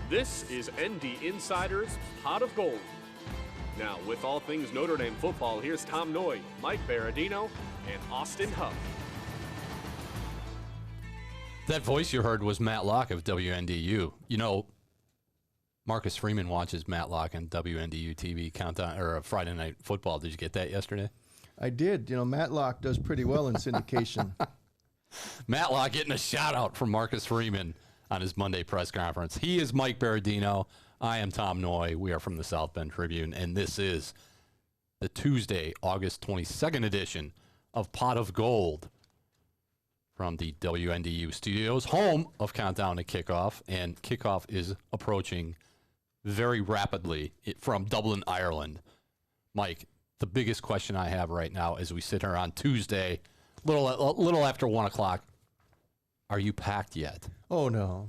This is ND Insider's Pot of Gold. Now, with all things Notre Dame football, here's Tom Noie, Mike Berardino, and Austin Huff. That voice you heard was Matt Locke of WNDU. You know, Marcus Freeman watches Matt Locke on WNDU-TV Countdown or Friday Night Football. Did you get that yesterday? I did. You know, Matt Locke does pretty well in syndication. Matt Locke getting a shout-out from Marcus Freeman on his Monday press conference. He is Mike Berardino. I am Tom Noie. We are from the South Bend Tribune, and this is the Tuesday, August 22nd edition of Pot of Gold from the WNDU studios, home of Countdown to Kickoff, and Kickoff is approaching very rapidly from Dublin, Ireland. Mike, the biggest question I have right now as we sit here on Tuesday, a little after 1 o'clock, are you packed yet? Oh, no.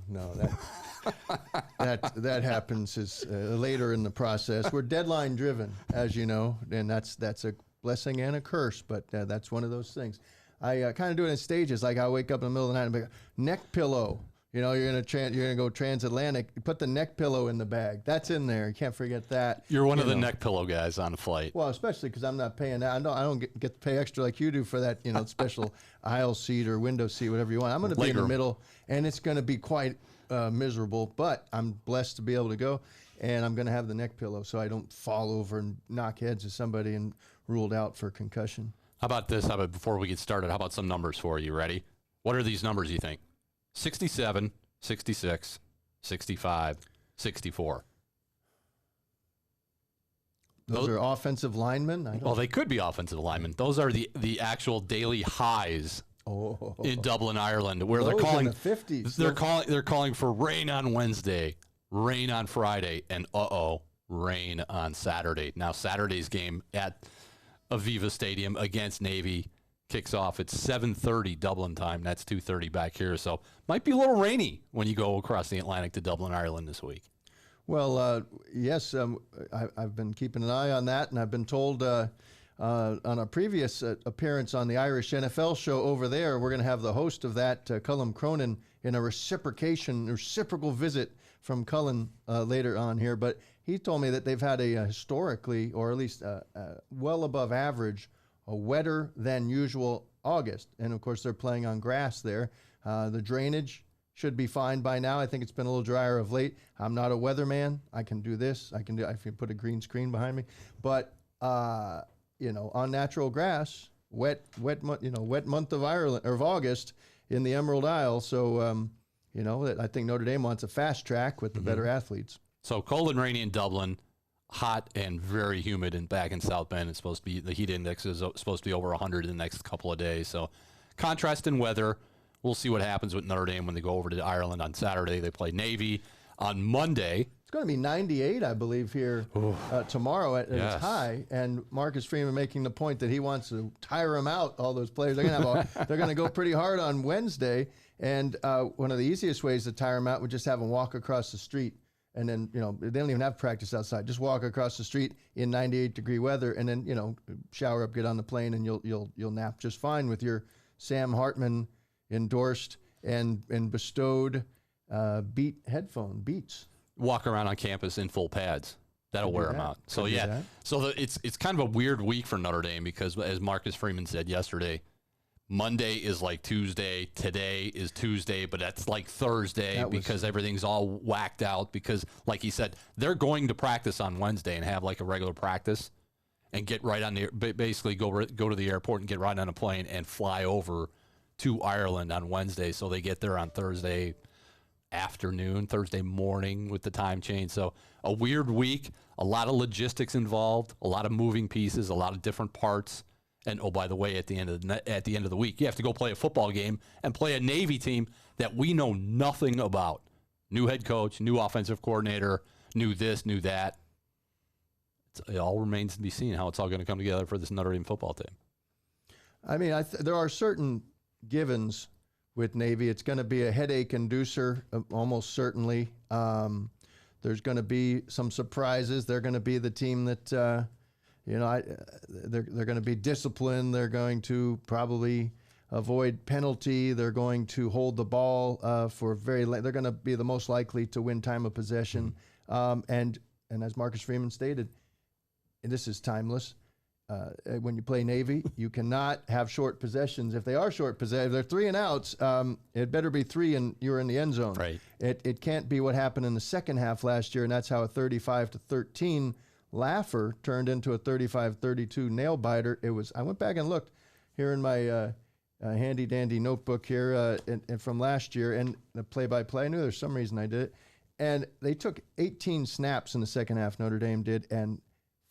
That happens later in the process. We're deadline driven, as you know, and that's a blessing and a curse, but that's one of those things. I kind of do it in stages. Like I wake up in the middle of the night and be like, neck pillow. You know, you're gonna go transatlantic. You put the neck pillow in the bag. That's in there. You can't forget that. You're one of the neck pillow guys on a flight. Well, especially because I'm not paying that. I don't get to pay extra like you do for that. You know, special aisle seat or window seat, whatever you want. I'm going to be in the middle, and it's going to be quite miserable. But I'm blessed to be able to go, and I'm going to have the neck pillow so I don't fall over and knock heads of somebody and ruled out for concussion. How about this? Before we get started, how about some numbers for you? Ready? What are these numbers you think? 67, 66, 65, 64. Those are offensive linemen? Well, they could be offensive linemen. Those are the actual daily highs in Dublin, Ireland, where they're calling in the 50s. They're calling for rain on Wednesday, rain on Friday, and rain on Saturday. Now Saturday's game at Aviva Stadium against Navy kicks off at 7:30 Dublin time. That's 2:30 back here. So might be a little rainy when you go across the Atlantic to Dublin, Ireland this week. Well, yes, I've been keeping an eye on that, and I've been told on a previous appearance on the Irish NFL show over there, we're going to have the host of that, Column Cronin, in a reciprocal visit from Cullen later on here. But he told me that they've had a historically, or at least well above average, a wetter than usual August. And of course, they're playing on grass there. The drainage should be fine by now. I think it's been a little drier of late. I'm not a weatherman. I can do this. I can put a green screen behind me. But you know, on natural grass, wet month of Ireland or of August in the Emerald Isle. So you know, I think Notre Dame wants a fast track with the better athletes. So cold and rainy in Dublin, hot and very humid and back in South Bend. It's supposed to be, the heat index is supposed to be over 100 in the next couple of days. So contrast in weather. We'll see what happens with Notre Dame when they go over to Ireland on Saturday. They play Navy on Monday. It's going to be 98, I believe, here tomorrow at its high. And Marcus Freeman making the point that he wants to tire them out. All those players, they're going to go pretty hard on Wednesday. And one of the easiest ways to tire them out would just have them walk across the street. And then, you know, they don't even have practice outside. Just walk across the street in 98-degree weather, and then, you know, shower up, get on the plane, and you'll nap just fine with your Sam Hartman endorsed and bestowed Beats. Walk around on campus in full pads. That'll wear them out. So yeah, it's kind of a weird week for Notre Dame because, as Marcus Freeman said yesterday, Monday is like Tuesday, today is Tuesday, but that's like Thursday because everything's all whacked out because, like he said, they're going to practice on Wednesday and have like a regular practice and get right on the, basically go to the airport and get right on a plane and fly over to Ireland on Wednesday. So they get there on Thursday afternoon, Thursday morning with the time change. So a weird week, a lot of logistics involved, a lot of moving pieces, a lot of different parts. And oh, by the way, at the end of the week, you have to go play a football game and play a Navy team that we know nothing about. New head coach, new offensive coordinator, new this, new that. It all remains to be seen how it's all going to come together for this Notre Dame football team. I mean, there are certain givens with Navy. It's going to be a headache inducer, almost certainly. There's going to be some surprises. They're going to be the team that. They're going to be disciplined. They're going to probably avoid penalty. They're going to hold the ball for they're going to be the most likely to win time of possession. And as Marcus Freeman stated, and this is timeless, when you play Navy, you cannot have short possessions. If they are short possessions, if they're 3 and outs, it better be 3 and you're in the end zone. Right. It can't be what happened in the second half last year, and that's how a 35-13 laugher turned into a 35-32 nail biter. I went back and looked here in my handy dandy notebook here and from last year, and the play-by-play. I knew there's some reason I did it. And they took 18 snaps in the second half, Notre Dame did, and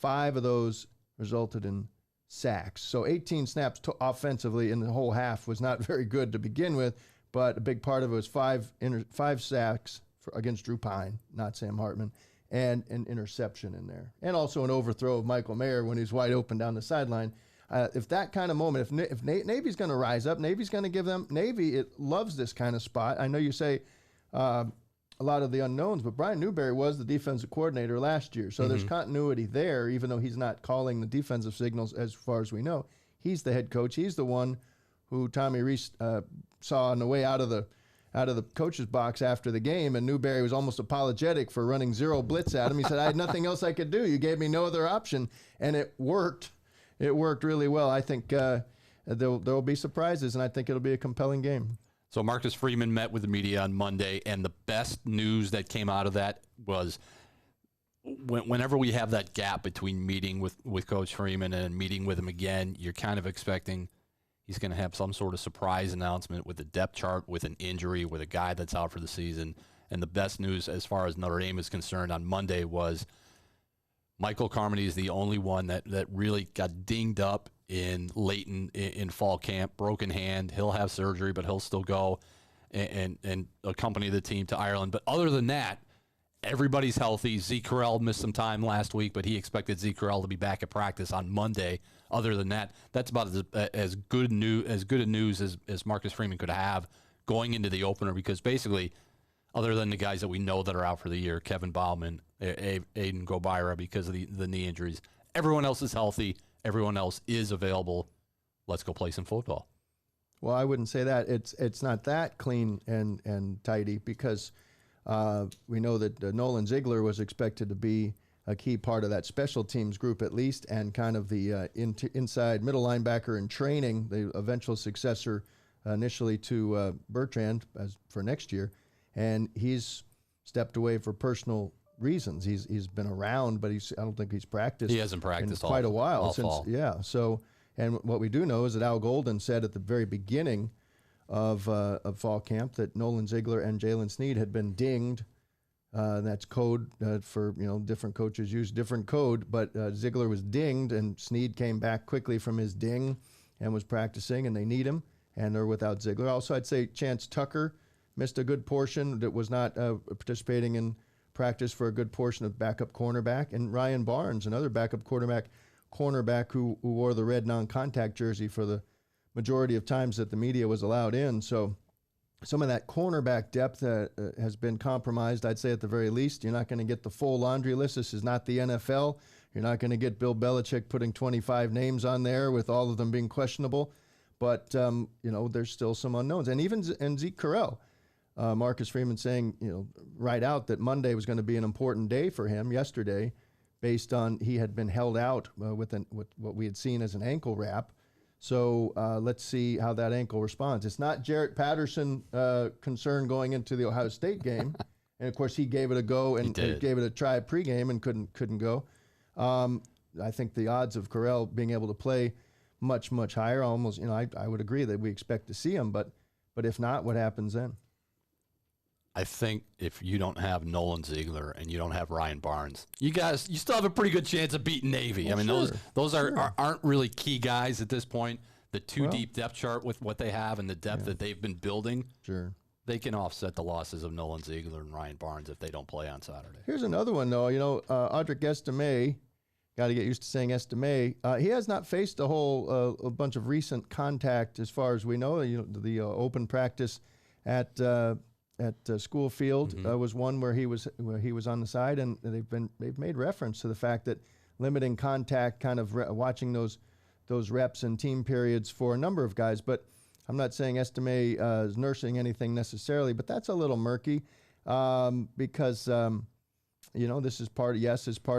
5 of those resulted in sacks. So 18 snaps offensively in the whole half was not very good to begin with, but a big part of it was 5 sacks against Drew Pine, not Sam Hartman, and an interception in there. And also an overthrow of Michael Mayer when he's wide open down the sideline. If that kind of moment, if Navy's going to rise up, Navy's going to give them, Navy, it loves this kind of spot. I know you say a lot of the unknowns, but Brian Newberry was the defensive coordinator last year. So there's continuity there, even though he's not calling the defensive signals as far as we know. He's the head coach. He's the one who Tommy Rees saw on the way out of the coach's box after the game, and Newberry was almost apologetic for running 0 blitz at him. He said, I had nothing else I could do. You gave me no other option, and it worked. It worked really well. I think there will be surprises, and I think it'll be a compelling game. So Marcus Freeman met with the media on Monday, and the best news that came out of that was whenever we have that gap between meeting with Coach Freeman and meeting with him again, you're kind of expecting he's going to have some sort of surprise announcement with a depth chart, with an injury, with a guy that's out for the season. And the best news as far as Notre Dame is concerned on Monday was Michael Carmody is the only one that really got dinged up late in fall camp, broken hand. He'll have surgery, but he'll still go and accompany the team to Ireland. But other than that, everybody's healthy. Zeke Correll missed some time last week, but he expected Zeke Correll to be back at practice on Monday. Other than that, that's about as good news as Marcus Freeman could have going into the opener, because basically, other than the guys that we know that are out for the year, Kevin Bauman, Aiden Gobira, because of the knee injuries, everyone else is healthy. Everyone else is available. Let's go play some football. Well, I wouldn't say that. It's not that clean and tidy, because we know that Nolan Ziegler was expected to be a key part of that special teams group at least, and kind of the inside middle linebacker in training, the eventual successor initially to Bertrand for next year. And he's stepped away for personal reasons. He's been around, but I don't think he's practiced. He hasn't practiced in quite a while all since fall. Yeah. So, and what we do know is that Al Golden said at the very beginning of fall camp that Nolan Ziegler and Jalen Sneed had been dinged. That's code for different coaches use different code, but Ziegler was dinged, and Sneed came back quickly from his ding and was practicing, and they need him, and they're without Ziegler. Also, I'd say Chance Tucker missed a good portion, that was not participating in practice for a good portion of backup cornerback, and Ryan Barnes, another backup cornerback who wore the red non-contact jersey for the majority of times that the media was allowed in. So some of that cornerback depth has been compromised, I'd say, at the very least. You're not going to get the full laundry list. This is not the NFL. You're not going to get Bill Belichick putting 25 names on there with all of them being questionable. But, there's still some unknowns. And even Zeke Correll, Marcus Freeman saying, right out that Monday was going to be an important day for him yesterday, based on he had been held out with what we had seen as an ankle wrap. So let's see how that ankle responds. It's not Jarrett Patterson concern going into the Ohio State game, and of course he gave it a go and gave it a try pregame and couldn't go. I think the odds of Correll being able to play much higher. Almost, I would agree that we expect to see him, but if not, what happens then? I think if you don't have Nolan Ziegler and you don't have Ryan Barnes, you still have a pretty good chance of beating Navy. Well, I mean, sure, those aren't really key guys at this point. The deep depth chart with what they have and the depth that they've been building, they can offset the losses of Nolan Ziegler and Ryan Barnes if they don't play on Saturday. Here's another one, though. Audric Estime, got to get used to saying Estime. He has not faced a bunch of recent contact, as far as we know. The open practice at School Field was one where he was on the side, and they've made reference to the fact that limiting contact, kind of watching those reps and team periods for a number of guys. But I'm not saying Estime is nursing anything necessarily, but that's a little murky because this is part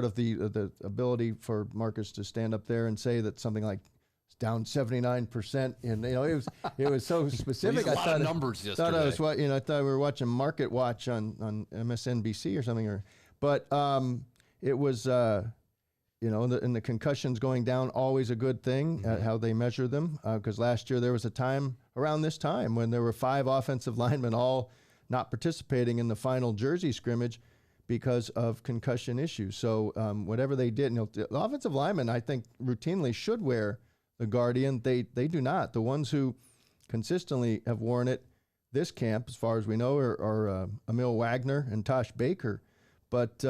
of the ability for Marcus to stand up there and say that something like it's down 79%, and it was so specific. I thought numbers yesterday. I thought we were watching Market Watch on MSNBC or something, but it was. And the concussions going down, always a good thing, how they measure them. Because last year there was a time around this time when there were 5 offensive linemen all not participating in the final Jersey scrimmage because of concussion issues. So whatever they did, the offensive linemen, I think, routinely should wear the Guardian. They do not. The ones who consistently have worn it this camp, as far as we know, are Emil Wagner and Tosh Baker. But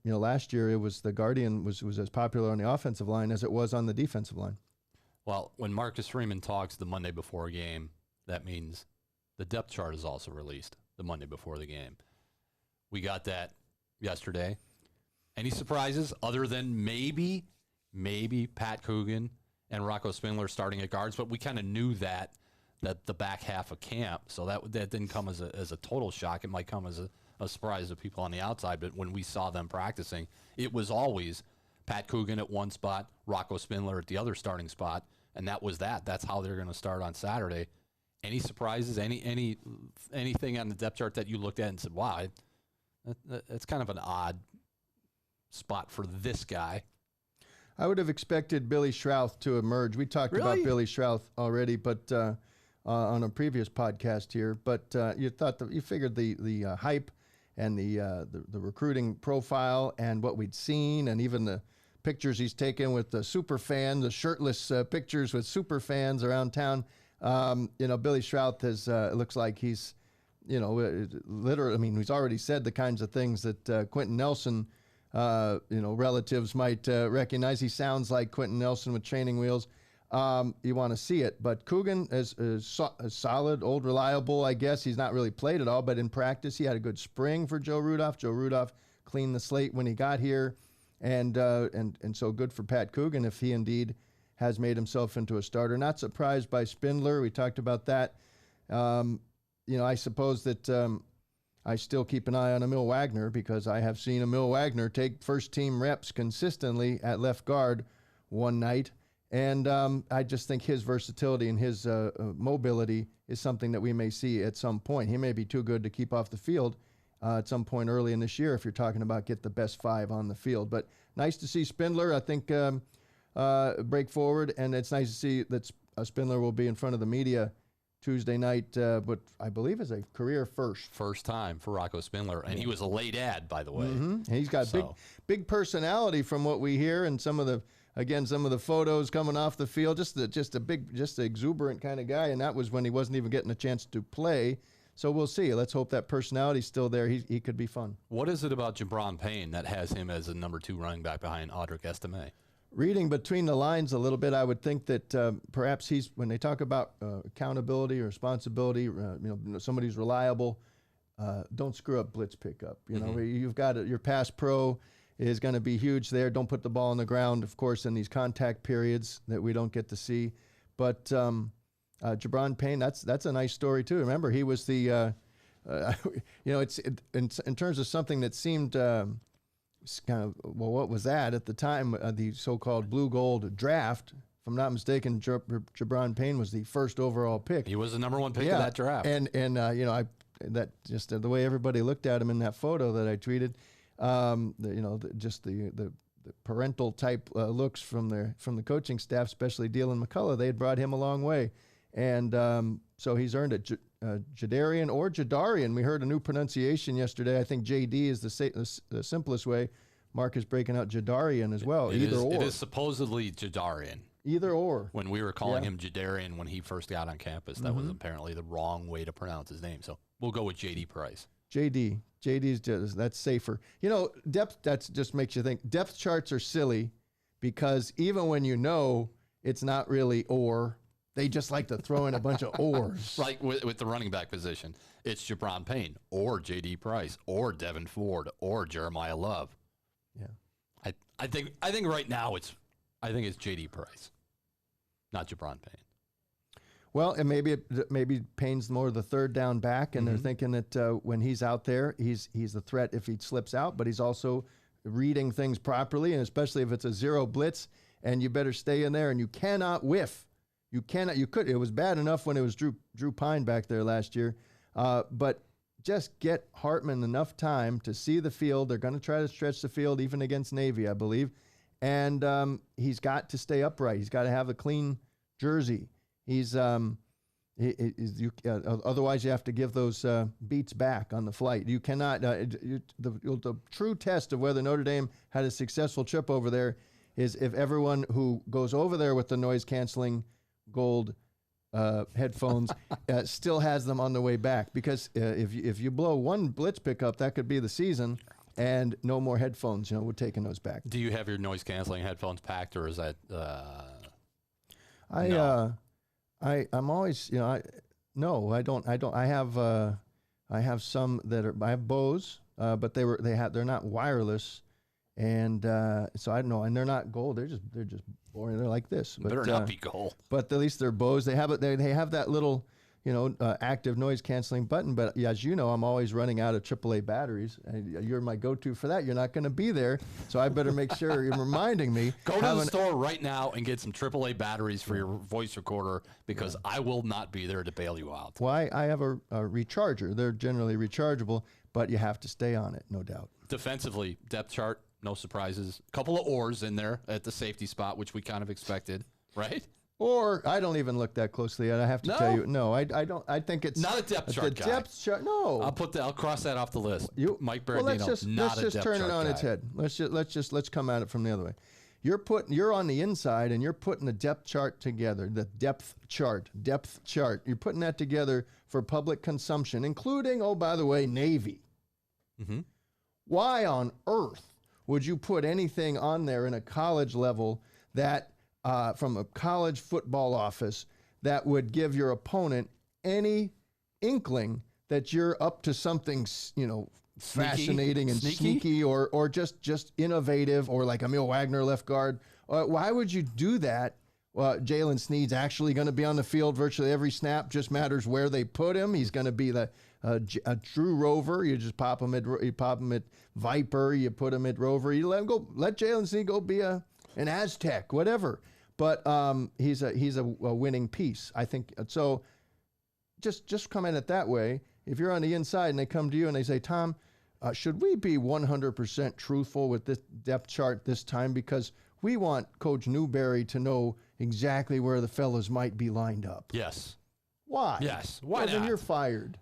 last year it was the Guardian was as popular on the offensive line as it was on the defensive line. Well, when Marcus Freeman talks the Monday before a game, that means the depth chart is also released the Monday before the game. We got that yesterday. Any surprises other than maybe Pat Coogan and Rocco Spindler starting at guards? But we kind of knew that the back half of camp, so that didn't come as a total shock. It might come as a surprise to people on the outside, but when we saw them practicing, it was always Pat Coogan at one spot, Rocco Spindler at the other starting spot, and that was that. That's how they're going to start on Saturday. Any surprises? Anything on the depth chart that you looked at and said, "Wow, that's kind of an odd spot for this guy"? I would have expected Billy Schrouth to emerge. We talked about Billy Schrouth already, but on a previous podcast here. But you figured the hype and the recruiting profile and what we'd seen, and even the pictures he's taken with the super fan, the shirtless pictures with super fans around town. Billy Schrouth has looks like he's, literally. I mean, he's already said the kinds of things that Quentin Nelson, relatives might recognize. He sounds like Quentin Nelson with training wheels. You want to see it. But Coogan is solid, old, reliable, I guess. He's not really played at all, but in practice he had a good spring for Joe Rudolph. Joe Rudolph cleaned the slate when he got here, and so good for Pat Coogan if he indeed has made himself into a starter. Not surprised by Spindler. We talked about that. I suppose that I still keep an eye on Emil Wagner because I have seen Emil Wagner take first-team reps consistently at left guard one night. And I just think his versatility and his mobility is something that we may see at some point. He may be too good to keep off the field at some point early in this year if you're talking about get the best 5 on the field. But nice to see Spindler, I think, break forward. And it's nice to see that Spindler will be in front of the media Tuesday night, what I believe is a career first. First time for Rocco Spindler. And he was a late ad, by the way. Mm-hmm. And he's got big personality from what we hear, and some of the photos coming off the field, just the exuberant kind of guy, and that was when he wasn't even getting a chance to play. So we'll see. Let's hope that personality's still there. He could be fun. What is it about Jabron Payne that has him as a number 2 running back behind Audric Estime? Reading between the lines a little bit, I would think that perhaps when they talk about accountability or responsibility, somebody who's reliable, don't screw up blitz pickup. You've got your pass pro is going to be huge there. Don't put the ball on the ground, of course, in these contact periods that we don't get to see. But Jabron Payne, that's a nice story too. Remember, he was the, in terms of something that seemed what was that at the time? The so-called blue gold draft. If I'm not mistaken, Jabron Payne was the first overall pick. He was the number 1 pick of that draft. And that just the way everybody looked at him in that photo that I tweeted. The parental type looks from the coaching staff, especially Dylan McCullough. They had brought him a long way, and so he's earned it. Jadarian or Jadarian. We heard a new pronunciation yesterday. I think JD is the simplest way. Mark is breaking out Jadarian as well. Either or. It is supposedly Jadarian. Either or. When we were calling him Jadarian when he first got on campus, that was apparently the wrong way to pronounce his name. So we'll go with JD Price. JD's that's safer. Depth, that just makes you think. Depth charts are silly because even when it's not really or, they just like to throw in a bunch of ors. Like with the running back position, it's Jabron Payne or JD Price or Devin Ford or Jeremiah Love. Yeah, I think right now it's JD Price, not Jabron Payne. Well, and maybe Payne's more the third down back, and they're thinking that when he's out there, he's a threat if he slips out, but he's also reading things properly, and especially if it's a zero blitz, and you better stay in there, and you cannot whiff. You cannot. You could. It was bad enough when it was Drew Pine back there last year, but just get Hartman enough time to see the field. They're going to try to stretch the field even against Navy, I believe, and he's got to stay upright. He's got to have a clean jersey. He's otherwise you have to give those beats back on the flight. You cannot. The true test of whether Notre Dame had a successful trip over there is if everyone who goes over there with the noise canceling gold headphones still has them on the way back. Because if you blow one blitz pickup, that could be the season. And no more headphones. We're taking those back. Do you have your noise canceling headphones packed, or is that? I'm always, no, I don't. I have some that are, I have Bose, but they're not wireless, and so I don't know, and they're not gold. They're just boring. They're like this. But, better not be gold. But at least they're Bose. They have it. They have that little, active noise canceling button. But as you know, I'm always running out of AAA batteries. You're my go-to for that. You're not going to be there, so I better make sure you're reminding me. Go to the store right now and get some AAA batteries for your voice recorder, because I will not be there to bail you out. Well, I have a recharger. They're generally rechargeable, but you have to stay on it, no doubt. Defensively, depth chart, no surprises. A couple of oars in there at the safety spot, which we kind of expected, right? Or I don't even look that closely. I have to tell you, no, I don't. I think it's not a depth chart guy. Depth chart, no. I'll cross that off the list. Mike Berardino, let's just turn it on its head. Let's come at it from the other way. You're on the inside, and you're putting the depth chart together. The depth chart. You're putting that together for public consumption, including, oh, by the way, Navy. Mm-hmm. Why on earth would you put anything on there in a college level that? From a college football office that would give your opponent any inkling that you're up to something, fascinating and sneaky or just innovative, or like Emil Wagner left guard. Why would you do that? Jalen Snead's actually going to be on the field virtually every snap. Just matters where they put him. He's going to be a true rover. You just pop him at Viper. You put him at Rover. You let him go. Let Jalen Snead go be an Aztec, whatever. But he's a winning piece, I think. So just come at it that way. If you're on the inside and they come to you and they say, Tom, should we be 100% truthful with this depth chart this time? Because we want Coach Newberry to know exactly where the fellas might be lined up. Yes. Why? Yes. Why not? Then you're fired.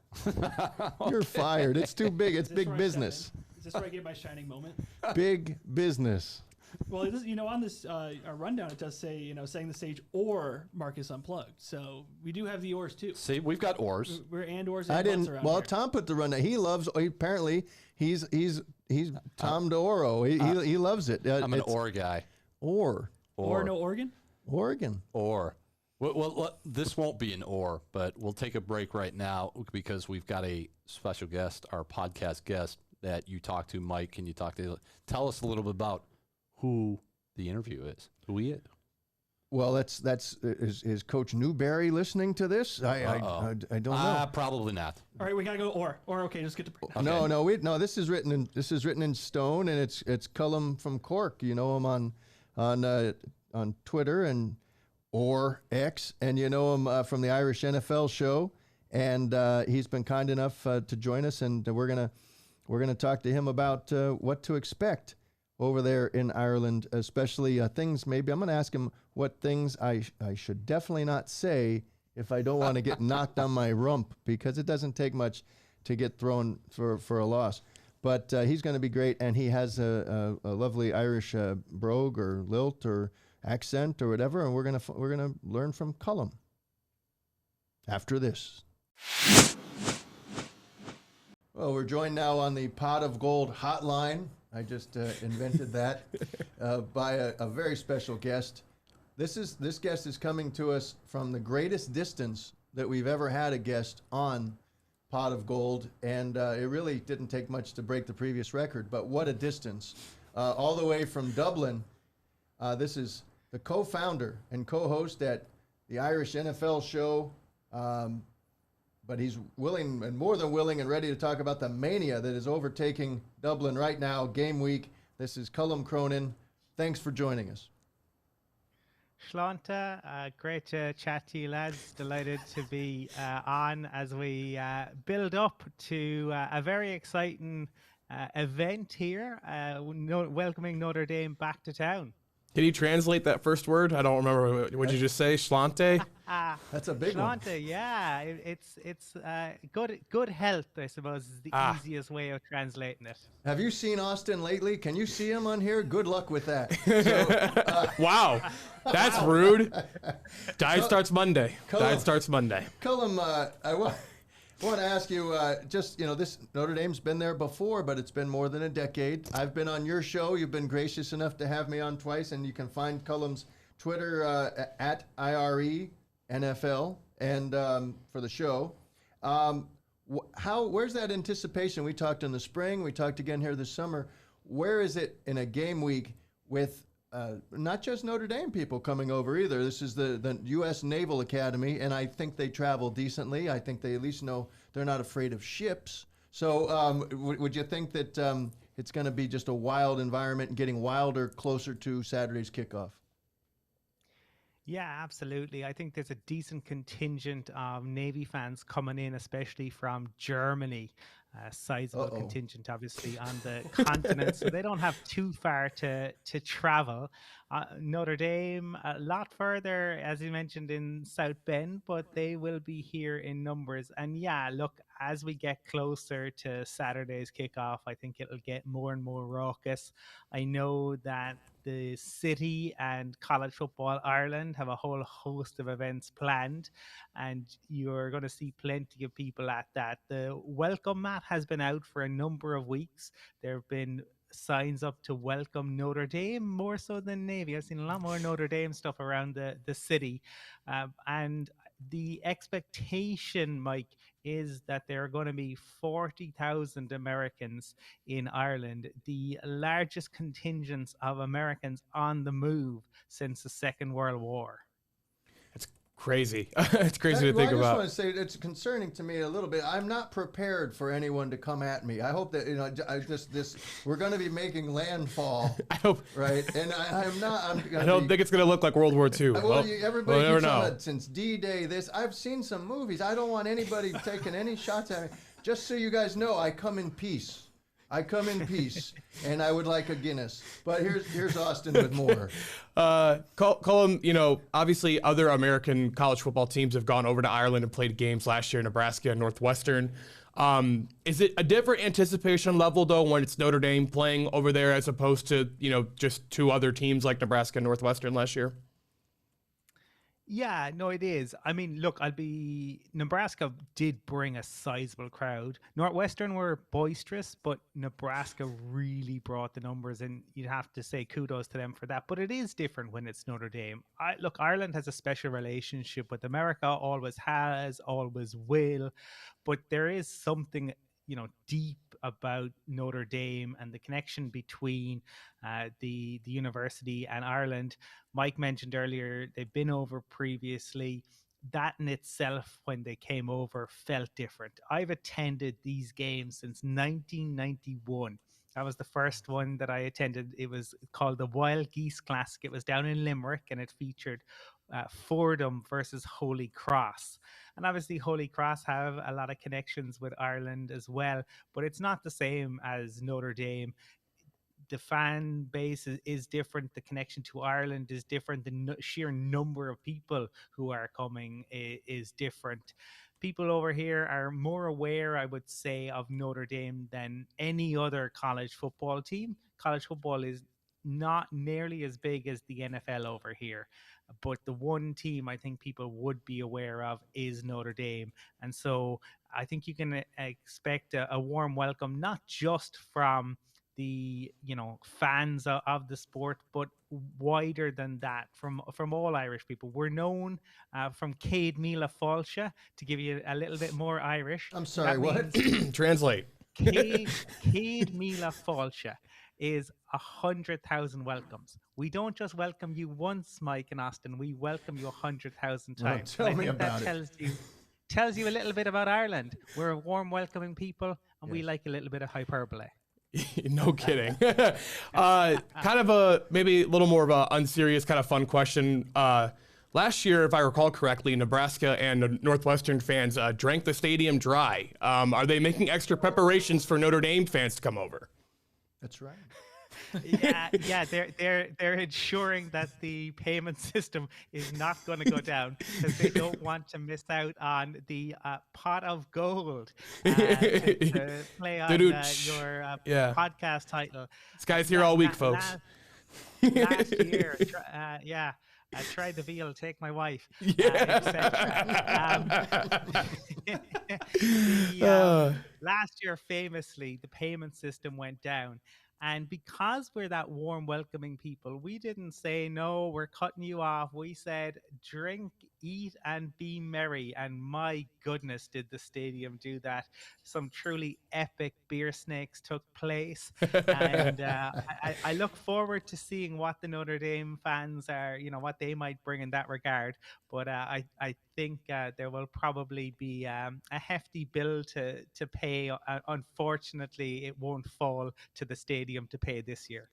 You're fired. It's too big. It's big business. Is this where I get my shining moment? Big business. Well, on this rundown, it does say, setting the stage or Marcus Unplugged. So we do have the oars too. See, we've got oars. We're and oars. And I didn't. Well, here. Tom put the rundown. He loves. Apparently, he's Tom D'Oro. He loves it. I'm an oar guy. Or no Oregon. Oregon. Or. Well, this won't be an or, but we'll take a break right now because we've got a special guest, our podcast guest that you talked to, Mike. Can you tell us a little bit about who the interview is, who he is? Well, is Coach Newberry listening to this? I don't know. Probably not. All right, we gotta go or okay, just get to. Okay. No. This is written in stone, and it's Column from Cork. You know him on Twitter and or X, and you know him from the Irish NFL show, and he's been kind enough to join us, and we're gonna talk to him about what to expect over there in Ireland, especially things. Maybe I'm going to ask him what things I should definitely not say if I don't want to get knocked on my rump, because it doesn't take much to get thrown for a loss. But he's going to be great, and he has a lovely Irish brogue or lilt or accent or whatever, and we're gonna learn from Column after this. Well, we're joined now on the Pot of Gold hotline. I just invented that by a very special guest. This guest is coming to us from the greatest distance that we've ever had a guest on Pot of Gold, and it really didn't take much to break the previous record, but what a distance. All the way from Dublin. This is the co-founder and co-host at the Irish NFL show, But he's willing and more than willing and ready to talk about the mania that is overtaking Dublin right now, game week. This is Column Cronin. Thanks for joining us. Sláinte, great to chat to you, lads. Delighted to be on as we build up to a very exciting event here, welcoming Notre Dame back to town. Can you translate that first word? I don't remember. What did you just say? Sláinte? That's a big one. Sláinte, yeah. It's good health, I suppose, is the easiest way of translating it. Have you seen Austin lately? Can you see him on here? Good luck with that. So, wow. That's rude. Diet starts Monday. Diet starts Monday. Colum, I want to ask you, this Notre Dame's been there before, but it's been more than a decade. I've been on your show. You've been gracious enough to have me on twice, and you can find Colum's Twitter at IRE NFL and for the show. Where's that anticipation? We talked in the spring. We talked again here this summer. Where is it in a game week with not just Notre Dame people coming over either? This is the U.S. Naval Academy, and I think they travel decently. I think they at least know they're not afraid of ships. So would you think that it's going to be just a wild environment and getting wilder closer to Saturday's kickoff? Yeah, absolutely. I think there's a decent contingent of Navy fans coming in, especially from Germany. Sizable contingent, obviously, on the continent, so they don't have too far to travel. Notre Dame, a lot further, as you mentioned, in South Bend, but they will be here in numbers. And yeah, look, as we get closer to Saturday's kickoff, I think it'll get more and more raucous. I know that the city and College Football Ireland have a whole host of events planned, and you're going to see plenty of people at that. The welcome mat has been out for a number of weeks. There have been signs up to welcome Notre Dame more so than Navy. I've seen a lot more Notre Dame stuff around the city. And the expectation, Mike, is that there are going to be 40,000 Americans in Ireland, the largest contingents of Americans on the move since the Second World War. It's crazy. It's crazy to think about. I just want to say it's concerning to me a little bit. I'm not prepared for anyone to come at me. I hope that we're going to be making landfall. I hope, right? And I'm not. I don't think it's going to look like World War II. Everybody keeps on it since D-Day. I've seen some movies. I don't want anybody taking any shots at me. Just so you guys know, I come in peace. And I would like a Guinness. But here's Austin with more. Colum, obviously other American college football teams have gone over to Ireland and played games last year, Nebraska and Northwestern. Is it a different anticipation level, though, when it's Notre Dame playing over there as opposed to, just two other teams like Nebraska and Northwestern last year? Yeah, no, it is. I mean, look, Nebraska did bring a sizable crowd. Northwestern were boisterous, but Nebraska really brought the numbers, and you'd have to say kudos to them for that. But it is different when it's Notre Dame. Look, Ireland has a special relationship with America, always has, always will. But there is something, deep about Notre Dame and the connection between the university and Ireland. Mike mentioned earlier they've been over previously. That in itself, when they came over, felt different. I've attended these games since 1991. That was the first one that I attended. It was called the Wild Geese Classic. It was down in Limerick, and it featured Fordham versus Holy Cross. And obviously Holy Cross have a lot of connections with Ireland as well, but it's not the same as Notre Dame. The fan base is different. The connection to Ireland is different. The sheer number of people who are coming is different. People over here are more aware, I would say, of Notre Dame than any other college football team. College football is not nearly as big as the NFL over here. But the one team I think people would be aware of is Notre Dame. And so I think you can expect a warm welcome, not just from the fans of the sport, but wider than that, from all Irish people. We're known from Céad Míle Fáilte, to give you a little bit more Irish. I'm sorry, what? Translate. Céad Míle Fáilte is 100,000 welcomes. We don't just welcome you once, Mike and Austin. We welcome you 100,000 times. Well, tell me about that tells you tells you a little bit about Ireland. We're a warm, welcoming people, and we like a little bit of hyperbole. No kidding. Kind of maybe a little more of a unserious kind of fun question. Last year, if I recall correctly, Nebraska and Northwestern fans drank the stadium dry. Are they making extra preparations for Notre Dame fans to come over? That's right. Yeah, they're ensuring that the payment system is not going to go down because they don't want to miss out on the pot of gold to play on your podcast title. This guy's here all week, folks. Last year, I tried the veal, take my wife, last year, famously, the payment system went down. And because we're that warm, welcoming people, we didn't say, no, we're cutting you off. We said, drink, eat, and be merry. And my goodness, did the stadium do that. Some truly epic beer snakes took place. And I look forward to seeing what the Notre Dame fans are, what they might bring in that regard. But I think there will probably be a hefty bill to pay. Unfortunately, it won't fall to the stadium to pay this year.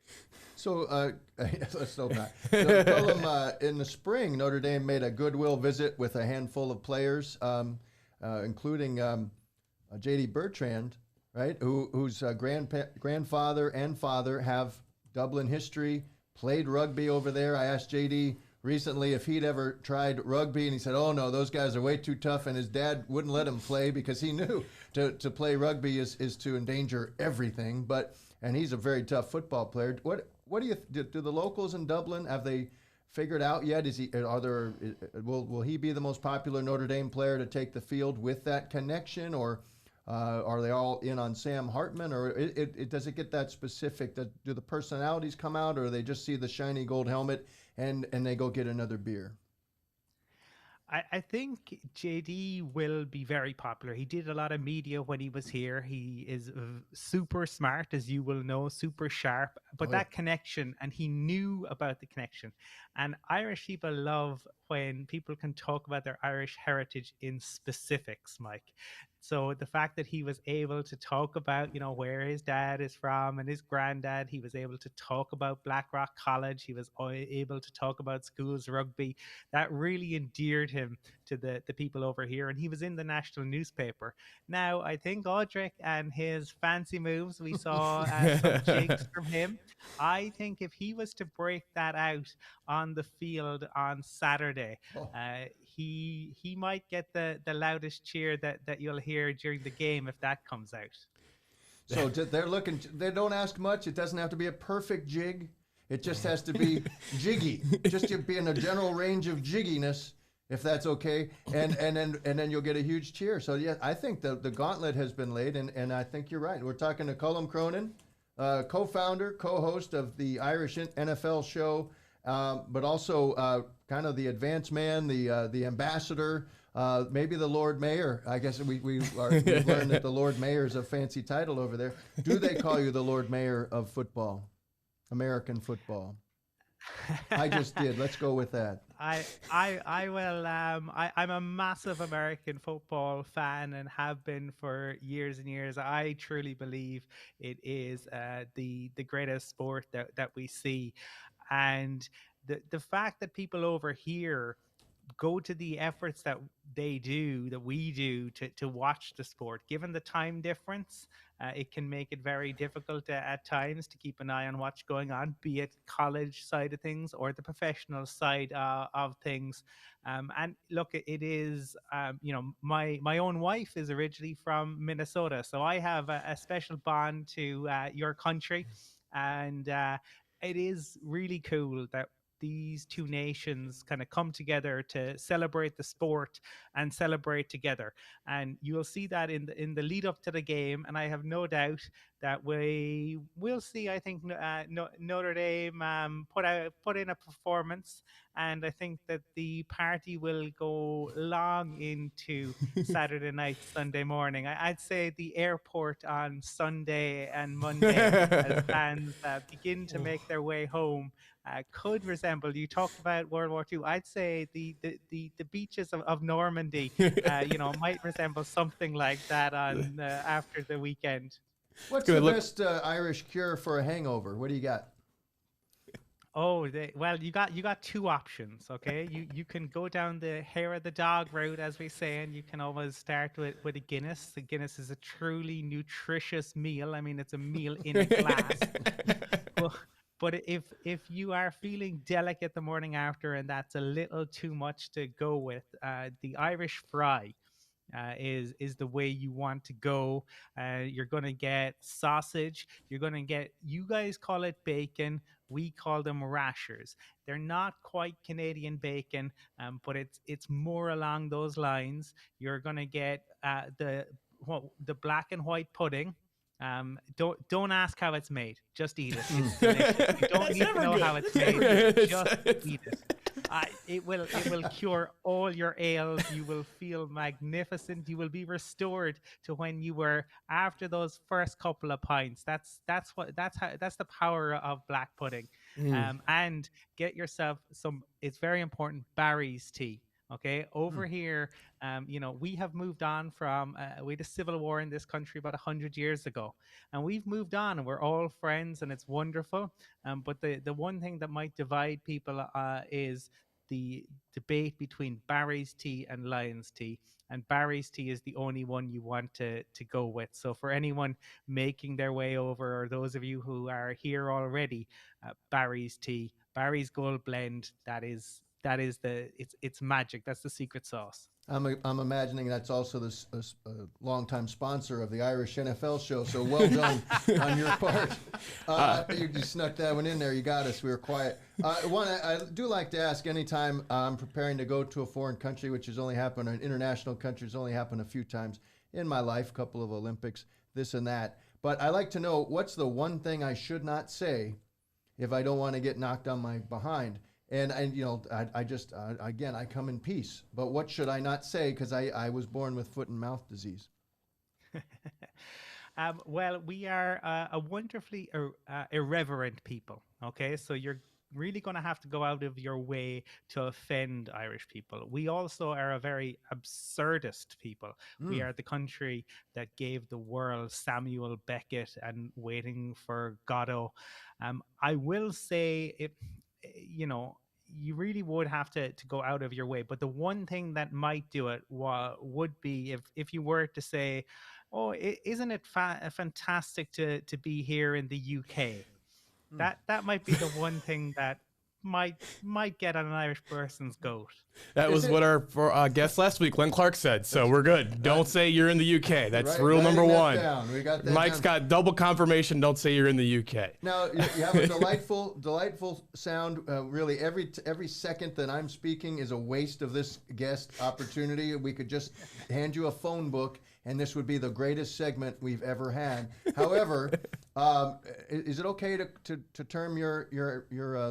So let's go back. So, Column, in the spring, Notre Dame made a goodwill visit with a handful of players, including J.D. Bertrand, right, whose grandfather and father have Dublin history, played rugby over there. I asked J.D. recently if he'd ever tried rugby, and he said, oh, no, those guys are way too tough, and his dad wouldn't let him play because he knew to play rugby is to endanger everything. And he's a very tough football player. What do the locals in Dublin, have they figured out yet? Will he be the most popular Notre Dame player to take the field with that connection, or are they all in on Sam Hartman, or does it get that specific? Do the personalities come out, or they just see the shiny gold helmet and they go get another beer? I think JD will be very popular. He did a lot of media when he was here. He is super smart, as you will know, super sharp, but that connection, and he knew about the connection. And Irish people love when people can talk about their Irish heritage in specifics, Mike. So the fact that he was able to talk about, where his dad is from and his granddad, he was able to talk about Blackrock College, he was able to talk about schools rugby, that really endeared him to the people over here. And he was in the national newspaper. Now, I think Audric and his fancy moves, we saw some jigs from him. I think if he was to break that out on the field on Saturday, he might get the loudest cheer that you'll hear during the game if that comes out. So they don't ask much. It doesn't have to be a perfect jig. It just has to be jiggy, just to be in a general range of jigginess, if that's okay. And then you'll get a huge cheer. So yeah, I think the gauntlet has been laid, and I think you're right. We're talking to Column Cronin, co-founder, co-host of the Irish NFL show, but also kind of the advance man, the ambassador, maybe the Lord Mayor. I guess we've learned that the Lord Mayor is a fancy title over there. Do they call you the Lord Mayor of football, American football? I just did. Let's go with that. I will. I'm a massive American football fan and have been for years and years. I truly believe it is the greatest sport that we see, and the fact that people over here go to the efforts that we do to watch the sport, given the time difference, it can make it very difficult at times to keep an eye on what's going on, be it college side of things or the professional side of things. And look, it is, my own wife is originally from Minnesota, so I have a special bond to your country, and it is really cool that these two nations kind of come together to celebrate the sport and celebrate together. And you'll see that in the lead up to the game. And I have no doubt that we'll see. I think Notre Dame put in a performance, and I think that the party will go long into Saturday night, Sunday morning. I'd say the airport on Sunday and Monday, as fans begin to make their way home, could resemble. You talked about World War II. I'd say the beaches of Normandy, might resemble something like that on after the weekend. What's the best Irish cure for a hangover? What do you got? Oh, you got two options. Okay, you can go down the hair of the dog route, as we say, and you can always start with a Guinness. The Guinness is a truly nutritious meal. I mean, it's a meal in a glass. But if you are feeling delicate the morning after, and that's a little too much to go with, the Irish fry is the way you want to go. You're going to get sausage. You're going to get, you guys call it bacon. We call them rashers. They're not quite Canadian bacon, but it's more along those lines. You're going to get the black and white pudding. Don't ask how it's made. Just eat it. It's delicious. You don't need to know how it's made. Just eat it. It will cure all your ails. You will feel magnificent. You will be restored to when you were after those first couple of pints. That's the power of black pudding. And get yourself some. It's very important. Barry's tea. Okay, over here, we have moved on from we had a civil war in this country about 100 years ago, and we've moved on, and we're all friends, and it's wonderful. But the one thing that might divide people is the debate between Barry's tea and Lyon's tea, and Barry's tea is the only one you want to go with. So for anyone making their way over, or those of you who are here already, Barry's tea, Barry's Gold Blend, it's magic. That's the secret sauce. I'm imagining that's also the longtime sponsor of the Irish NFL show. So well done on your part. You snuck that one in there. You got us. We were quiet. I do like to ask anytime I'm preparing to go to a foreign country, which has only happened, an international country has only happened a few times in my life, a couple of Olympics, this and that. But I like to know, what's the one thing I should not say if I don't want to get knocked on my behind? And again, I come in peace. But what should I not say? Because I was born with foot and mouth disease. Well, we are a wonderfully irreverent people. Okay, so you're really going to have to go out of your way to offend Irish people. We also are a very absurdist people. We are the country that gave the world Samuel Beckett and Waiting for Godot. I will say it. You really would have to go out of your way. But the one thing that might do it would be if you were to say, oh, isn't it fantastic to be here in the UK? That might be the one thing that might get on an Irish person's goat. That was what our guest last week, Glenn Clark, said. So we're good. Don't say you're in the UK. That's rule number one. We got that Mike's down. got double confirmation. Don't say you're in the UK. Now you have a delightful sound. Really, every second that I'm speaking is a waste of this guest opportunity. We could just hand you a phone book, and this would be the greatest segment we've ever had. However, is it okay to term your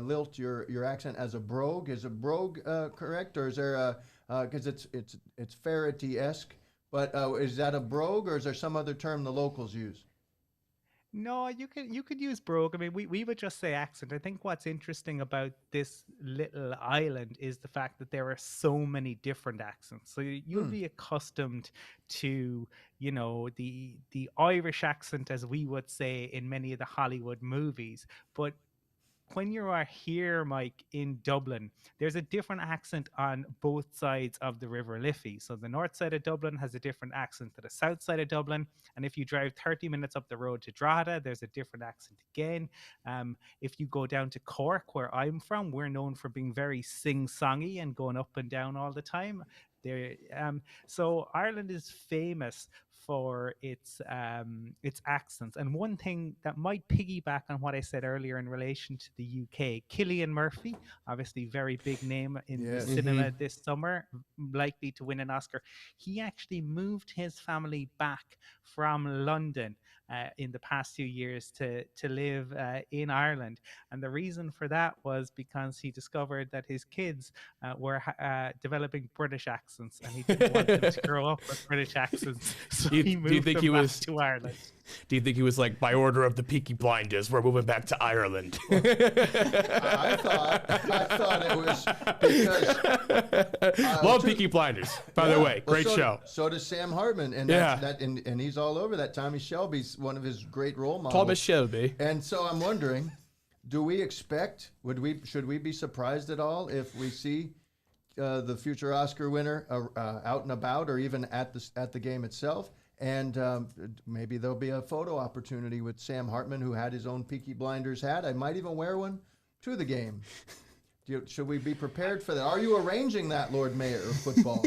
lilt, your accent as a brogue? Is a brogue correct, or is there because it's Ferretti-esque? But is that a brogue, or is there some other term the locals use? No, you could use brogue. I mean, we would just say accent. I think what's interesting about this little island is the fact that there are so many different accents. So you'll be accustomed to, the Irish accent, as we would say in many of the Hollywood movies. But when you are here, Mike, in Dublin, there's a different accent on both sides of the River Liffey. So the north side of Dublin has a different accent to the south side of Dublin. And if you drive 30 minutes up the road to Drogheda, there's a different accent again. If you go down to Cork, where I'm from, we're known for being very sing-songy and going up and down all the time. So Ireland is famous for its accents. And one thing that might piggyback on what I said earlier in relation to the UK, Cillian Murphy, obviously very big name in the cinema this summer, likely to win an Oscar. He actually moved his family back from London in the past few years to live in Ireland. And the reason for that was because he discovered that his kids were developing British accents, and he didn't want them to grow up with British accents. So he moved them back to Ireland. Do you think he was like, by order of the Peaky Blinders, we're moving back to Ireland? I thought it was because love Peaky Blinders, by the way. Great show. So does Sam Hartman, and and he's all over that. Tommy Shelby's one of his great role models. Thomas Shelby. And so I'm wondering, do we expect? Should we be surprised at all if we see the future Oscar winner out and about, or even at the game itself? And maybe there'll be a photo opportunity with Sam Hartman, who had his own Peaky Blinders hat. I might even wear one to the game. Should we be prepared for that? Are you arranging that, Lord Mayor of Football?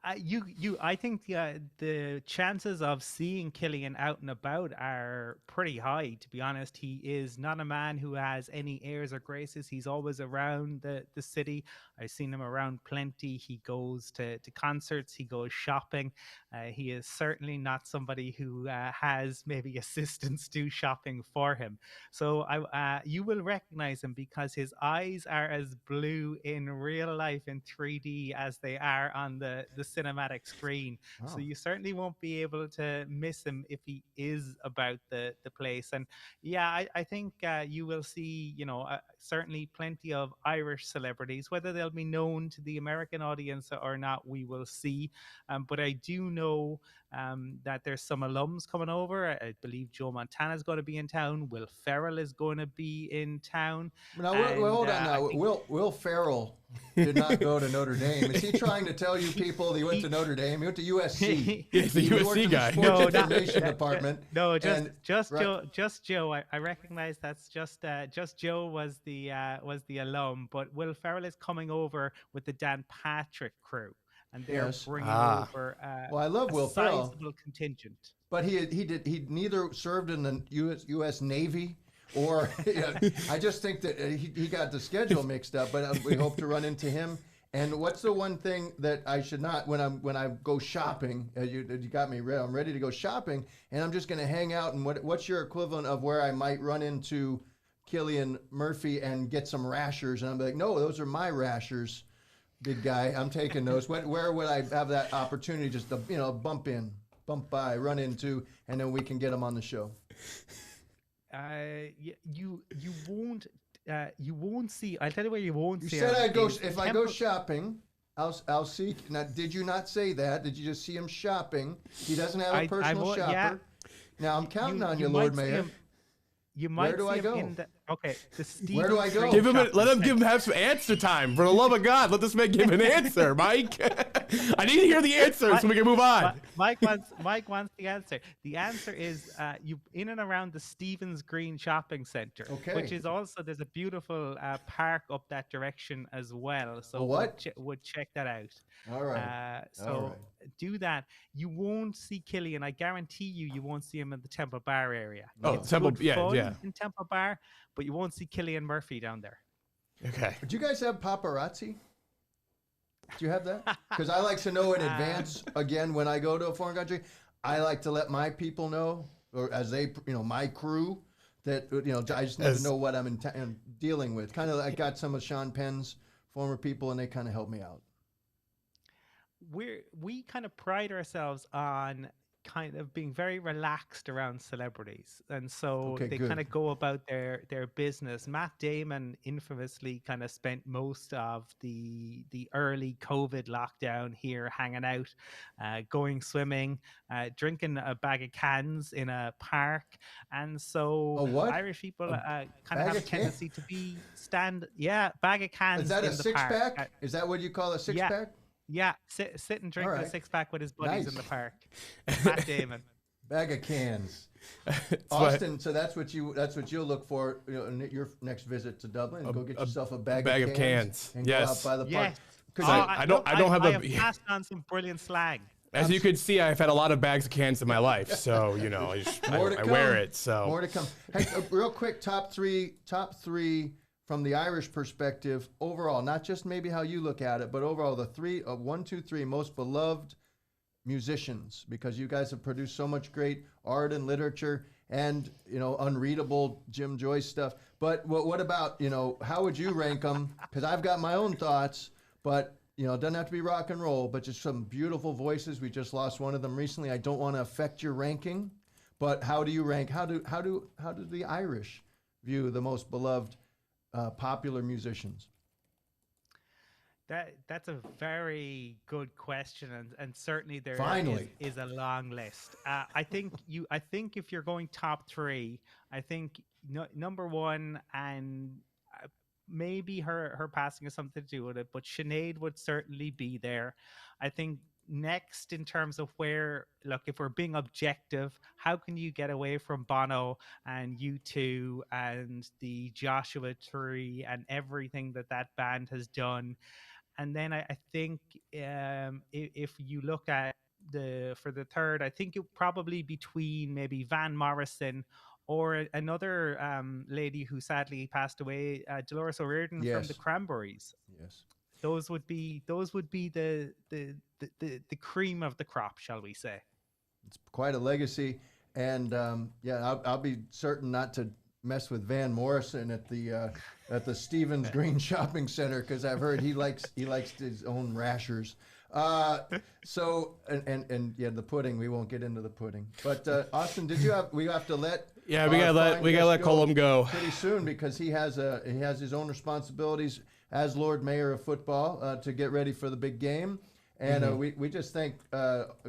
I think the chances of seeing Killian out and about are pretty high, to be honest. He is not a man who has any airs or graces. He's always around the city. I've seen him around plenty. He goes to concerts. He goes shopping. He is certainly not somebody who has maybe assistants do shopping for him. So you will recognize him because his eyes are as blue in real life in 3D as they are on the cinematic screen. Wow. So you certainly won't be able to miss him if he is about the place. And yeah, I think you will see, certainly plenty of Irish celebrities. Whether they'll be known to the American audience or not, we will see. But I do know that there's some alums coming over. I believe Joe Montana is going to be in town. Will Ferrell is going to be in town. Now, hold on now. Will Ferrell did not go to Notre Dame. Is he trying to tell you people that he went to Notre Dame? He went to USC. He's the USC guy. No, information department. No, just Joe. I recognize that's just Joe was the alum, but Will Ferrell is coming over with the Dan Patrick crew. And they're bringing over well, I love Will Ferrell. Sizable contingent. But he neither served in the U.S. Navy or I just think that he got the schedule mixed up. But we hope to run into him. And what's the one thing that I should not when I go shopping? You got me ready. I'm ready to go shopping, and I'm just going to hang out. And what's your equivalent of where I might run into Cillian Murphy and get some rashers? And I'm like, no, those are my rashers. Big guy, I'm taking those. Where would I have that opportunity just to, bump by, run into, and then we can get them on the show? You won't see. I'll tell you where you won't see. You said I go if I go shopping. I'll see. Now, did you not say that? Did you just see him shopping? He doesn't have a personal shopper. Yeah. Now I'm counting on you, Lord Mayor. You might. Where do I go? Where do I go? Let him have some answer time. For the love of God, let this man give an answer, Mike. I need to hear the answer so we can move on. Mike wants the answer. The answer is you in and around the Stevens Green Shopping Centre, which is also there's a beautiful park up that direction as well. So would check that out. All right. Do that. You won't see Cillian. I guarantee you won't see him in the Temple Bar area. Oh, Temple, yeah. In Temple Bar, but you won't see Cillian Murphy down there. Okay. Do you guys have paparazzi? Do you have that? Because I like to know in advance. Again, when I go to a foreign country, I like to let my people know, or as they, my crew, that I just need to know what I'm dealing with. Kind of, I got some of Sean Penn's former people, and they kind of help me out. We kind of pride ourselves on kind of being very relaxed around celebrities, and so they kind of go about their business. Matt Damon infamously kind of spent most of the early COVID lockdown here hanging out, going swimming, drinking a bag of cans in a park, and so Irish people kind of have a tendency to be bag of cans. Is that in a the six-pack? Park. Is that what you call a six-pack? Yeah, sit and drink a six-pack with his buddies in the park. Matt Damon. Bag of cans. Austin, so that's what you'll look for in your next visit to Dublin. Go get yourself a bag of cans. And go out by the park. Because I have passed on some brilliant slang. As you can see, I've had a lot of bags of cans in my life, so I wear it. So more to come. Hey, real quick, top three from the Irish perspective overall, not just maybe how you look at it, but overall the 1, 2, 3 most beloved musicians, because you guys have produced so much great art and literature and, unreadable Jim Joyce stuff. But what about, how would you rank them? Because I've got my own thoughts, but, it doesn't have to be rock and roll, but just some beautiful voices. We just lost one of them recently. I don't want to affect your ranking, but how do you rank? How do the Irish view the most beloved popular musicians? That's a very good question, and certainly there is a long list. I think if you're going top three, I think number one, and maybe her passing has something to do with it, but Sinead would certainly be there. I think next, in terms of where, look, if we're being objective, how can you get away from Bono and U2 and the Joshua Tree and everything that band has done? And then I think if you look at for the third, I think it probably between maybe Van Morrison or another lady who sadly passed away, Dolores O'Riordan from the Cranberries. Yes, those would be the cream of the crop, shall we say? It's quite a legacy, and I'll be certain not to mess with Van Morrison at the Stevens Green Shopping Center, because I've heard he likes his own rashers. So the pudding, we won't get into the pudding. But Austin, we have to let we gotta let Column go pretty soon, because he has his own responsibilities as Lord Mayor of football to get ready for the big game. And we just thank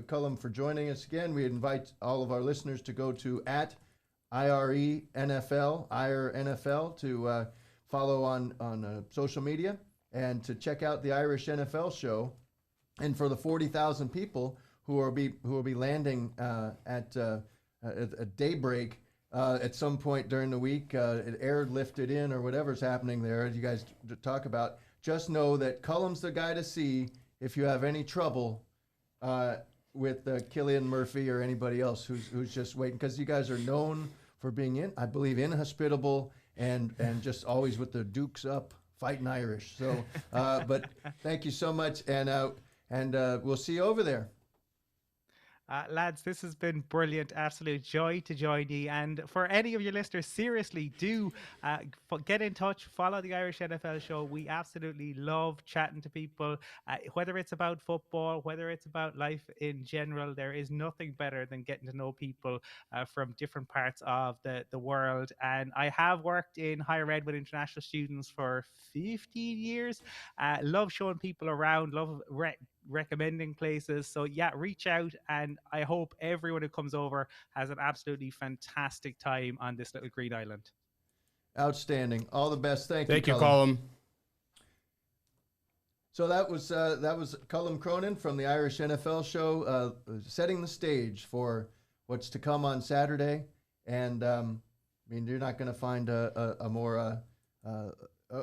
Column for joining us again. We invite all of our listeners to go to @IRE-NFL, IRE-NFL, to follow on social media, and to check out the Irish NFL show. And for the 40,000 people who will be landing at daybreak at some point during the week, airlifted in or whatever's happening there, you guys talk about, just know that Column's the guy to see if you have any trouble with Killian Murphy or anybody else who's just waiting, because you guys are known for being inhospitable and just always with the dukes up, fighting Irish. So, but thank you so much, and we'll see you over there. Lads, this has been brilliant. Absolute joy to join you. And for any of your listeners, seriously, do get in touch. Follow the Irish NFL show. We absolutely love chatting to people, whether it's about football, whether it's about life in general. There is nothing better than getting to know people from different parts of the world. And I have worked in higher ed with international students for 15 years. Love showing people around, love recommending places. So reach out, and I hope everyone who comes over has an absolutely fantastic time on this little green island. Outstanding. All the best. Thank you, Column. So that was Column Cronin from the Irish NFL show, setting the stage for what's to come on Saturday. And you're not going to find a more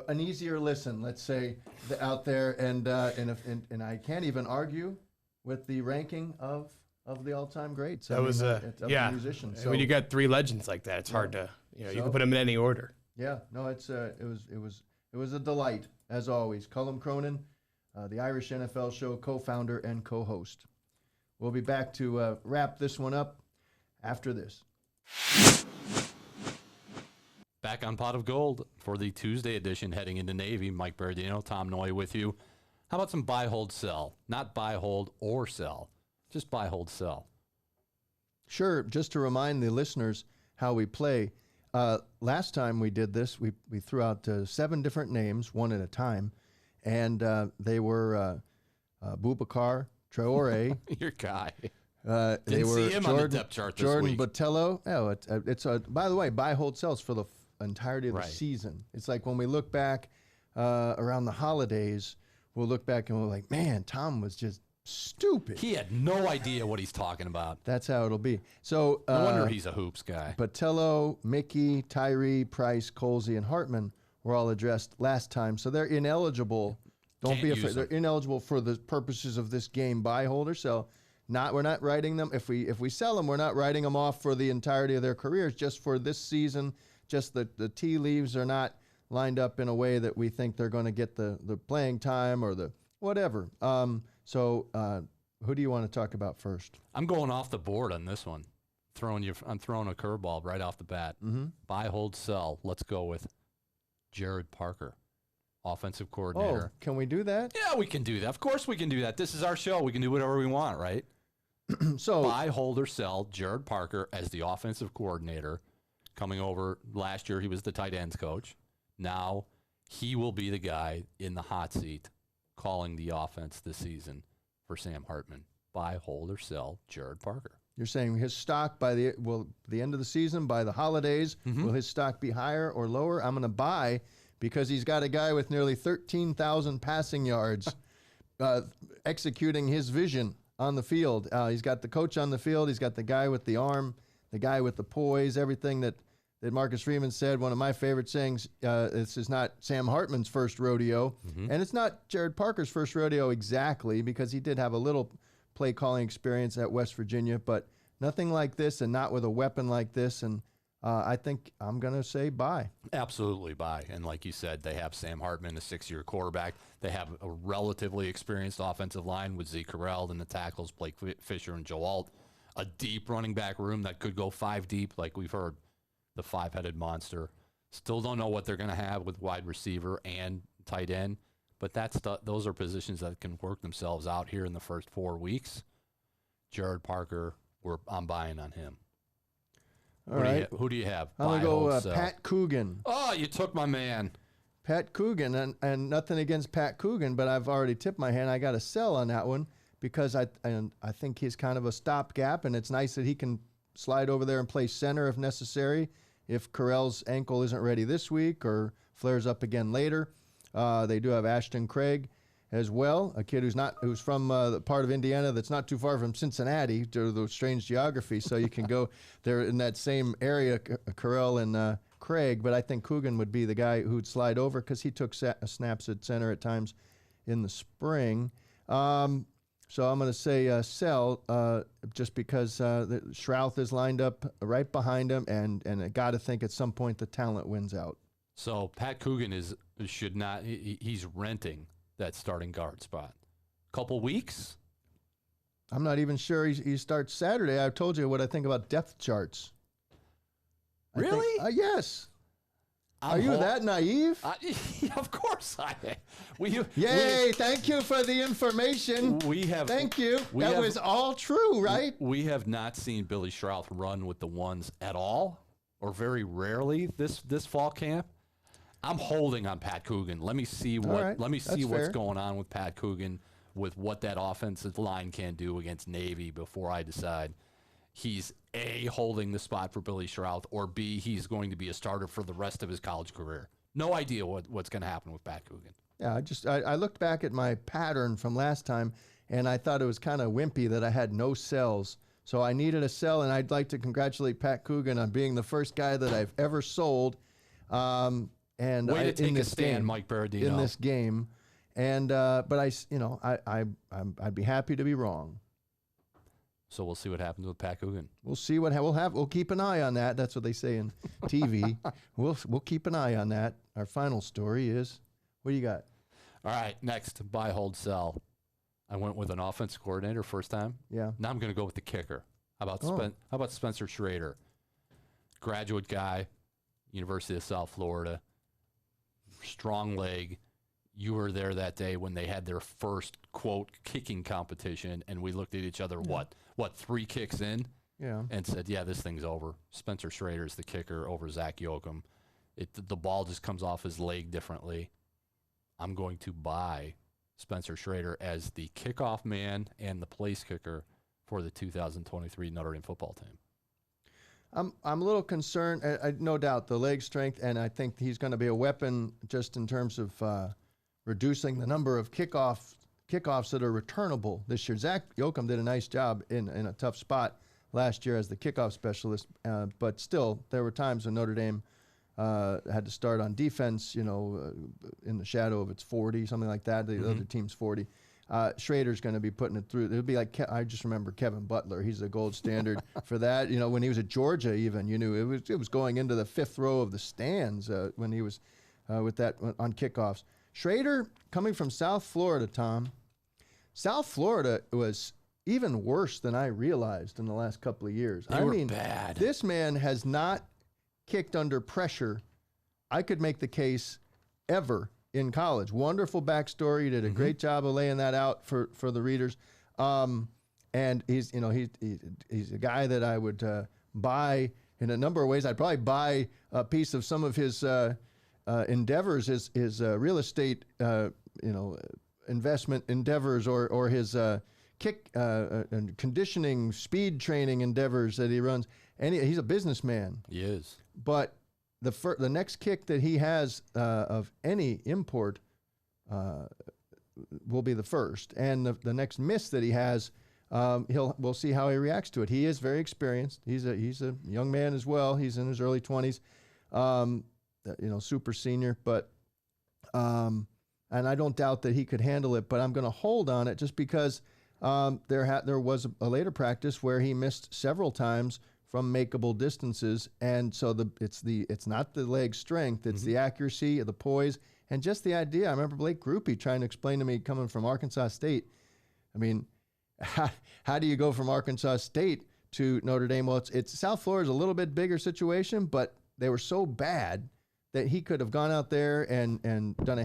an easier listen, let's say, out there, and I can't even argue with the ranking of the all-time greats. That was the musicians. So, when you got three legends like that, it's hard to you can put them in any order. Yeah, no, it was a delight as always. Column Cronin, the Irish NFL show co-founder and co-host. We'll be back to wrap this one up after this. Back on Pot of Gold for the Tuesday edition heading into Navy. Mike Berardino, Tom Noie with you. How about some buy, hold, sell? Not buy, hold, or sell. Just buy, hold, sell. Sure. Just to remind the listeners how we play. Last time we did this, we threw out 7 different names, one at a time. And they were Boubacar Traore. Your guy. They were see him on the depth chart this Jordan week. Botello. Oh, it's by the way, buy, hold, sells for the entirety of the season. It's like when we look back around the holidays, we'll look back and we're like, man, Tom was just stupid. He had no idea what he's talking about. That's how it'll be. So no wonder he's a hoops guy. Botello, Mickey, Tyree, Price, Colsey, and Hartman were all addressed last time. So they're ineligible. Don't be afraid. They're ineligible for the purposes of this game. Buy, hold, or sell. We're not writing them. If we sell them, we're not writing them off for the entirety of their careers, just for this season. Just the tea leaves are not lined up in a way that we think they're going to get the playing time or the whatever. So who do you want to talk about first? I'm going off the board on this one. I'm throwing a curveball right off the bat. Mm-hmm. Buy, hold, sell. Let's go with Jared Parker, offensive coordinator. Oh, can we do that? Yeah, we can do that. Of course we can do that. This is our show. We can do whatever we want, right? So buy, hold, or sell Jared Parker as the offensive coordinator. Coming over last year, he was the tight ends coach. Now he will be the guy in the hot seat calling the offense this season for Sam Hartman. Buy, hold, or sell Jared Parker. You're saying his stock by the end of the season, by the holidays, will his stock be higher or lower? I'm going to buy because he's got a guy with nearly 13,000 passing yards executing his vision on the field. He's got the coach on the field. He's got the guy with the arm, the guy with the poise, everything that Marcus Freeman said. One of my favorite sayings, this is not Sam Hartman's first rodeo, and it's not Jared Parker's first rodeo exactly, because he did have a little play calling experience at West Virginia, but nothing like this and not with a weapon like this. And I think I'm going to say buy. Absolutely buy. And like you said, they have Sam Hartman, a 6-year quarterback. They have a relatively experienced offensive line with Zeke Correll and the tackles, Blake Fisher and Joe Alt. A deep running back room that could go 5 deep, like we've heard, the 5-headed monster. Still don't know what they're going to have with wide receiver and tight end, but those are positions that can work themselves out here in the first 4 weeks. Jared Parker, I'm buying on him. All right. Who do you have? I'm going to go Pat Coogan. Oh, you took my man. Pat Coogan, and nothing against Pat Coogan, but I've already tipped my hand. I got to sell on that one because I think he's kind of a stopgap, and it's nice that he can slide over there and play center if necessary, if Correll's ankle isn't ready this week or flares up again later. They do have Ashton Craig as well, a kid who's from the part of Indiana that's not too far from Cincinnati, due to the strange geography. So you can go there in that same area, Correll and Craig. But I think Coogan would be the guy who'd slide over because he took snaps at center at times in the spring. So I'm going to say sell just because Shrouth is lined up right behind him, and I got to think at some point the talent wins out. So Pat Coogan he's renting that starting guard spot. Couple weeks? I'm not even sure he starts Saturday. I told you what I think about depth charts. Really? Yes. Are you that naive? Yeah, of course I am. Thank you for the information. Thank you. That was all true, right? We have not seen Billy Shrouth run with the ones at all, or very rarely this fall camp. I'm holding on Pat Coogan. Let me see what's going on with Pat Coogan, with what that offensive line can do against Navy before I decide he's A, holding the spot for Billy Shrouth, or B, he's going to be a starter for the rest of his college career. No idea what's going to happen with Pat Coogan. Yeah, I looked back at my pattern from last time, and I thought it was kind of wimpy that I had no sells. So I needed a sell, and I'd like to congratulate Pat Coogan on being the first guy that I've ever sold. And way to take a stand, game, Mike Berardino, in this game. And but I'd be happy to be wrong. So we'll see what happens with Pat Coogan. We'll see what we'll keep an eye on that. That's what they say in TV. We'll keep an eye on that. Our final story is, what do you got? All right, next, buy, hold, sell. I went with an offensive coordinator first time. Yeah. Now I'm going to go with the kicker. How about Spencer Schrader? Graduate guy, University of South Florida. Strong leg. You were there that day when they had their first, quote, kicking competition, and we looked at each other, what, 3 kicks in? Yeah. And said, yeah, this thing's over. Spencer Schrader's the kicker over Zach Yoakum. The ball just comes off his leg differently. I'm going to buy Spencer Schrader as the kickoff man and the place kicker for the 2023 Notre Dame football team. I'm a little concerned, no doubt, the leg strength, and I think he's going to be a weapon just in terms of reducing the number of kickoffs that are returnable this year. Zach Yoakum did a nice job in a tough spot last year as the kickoff specialist, but still, there were times when Notre Dame had to start on defense, in the shadow of its 40, something like that, the other team's 40. Schrader's going to be putting it through. It'll be like, I just remember Kevin Butler. He's the gold standard for that. When he was at Georgia even, it was going into the 5th row of the stands when he was with that on kickoffs. Schrader, coming from South Florida, Tom. South Florida was even worse than I realized in the last couple of years. They were bad. This man has not kicked under pressure. I could make the case ever in college. Wonderful backstory. You did a great job of laying that out for the readers. And he's a guy that I would buy in a number of ways. I'd probably buy a piece of some of his endeavors, his real estate, investment endeavors, or his kick and conditioning, speed training endeavors that he runs. And he's a businessman. He is. But the next kick that he has of any import will be the first, and the next miss that he has, we'll see how he reacts to it. He is very experienced. He's a young man as well. He's in his early 20s, super senior. But and I don't doubt that he could handle it. But I'm going to hold on it just because there was a later practice where he missed several times from makeable distances, and so it's not the leg strength, it's the accuracy, the poise, and just the idea. I remember Blake Groupie trying to explain to me, coming from Arkansas State, I mean, how do you go from Arkansas State to Notre Dame? Well, it's South Florida's a little bit bigger situation, but they were so bad that he could have gone out there and done a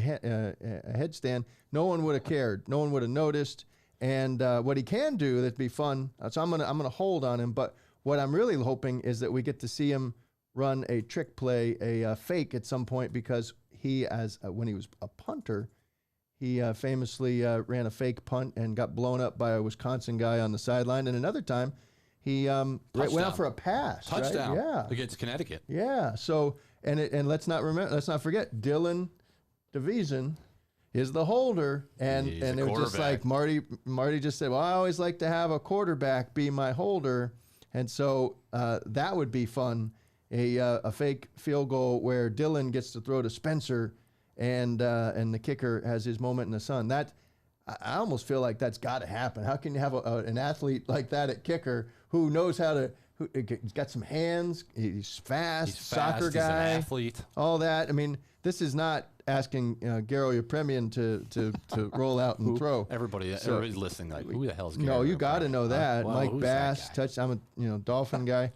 headstand. No one would have cared. No one would have noticed. And what he can do that'd be fun. So I'm gonna hold on him, but what I'm really hoping is that we get to see him run a trick play, a fake at some point, because he, when he was a punter, he famously ran a fake punt and got blown up by a Wisconsin guy on the sideline. And another time, he went out for a pass. Touchdown. Right? Yeah. Against Connecticut. Yeah. So and let's not forget Dylan DeVison is the holder, and it was just like Marty just said, well, I always like to have a quarterback be my holder. And so that would be fun, a fake field goal where Dylan gets to throw to Spencer, and the kicker has his moment in the sun. That I almost feel like that's got to happen. How can you have an athlete like that at kicker who knows how to? He's got some hands. He's fast. Soccer guy. He's an athlete. All that. I mean, this is not asking Garo Yepremian to roll out and throw. Everybody's listening. Like, who the hell is Garo? No, you got to know that. Well, Mike Bass, I'm a Dolphin guy,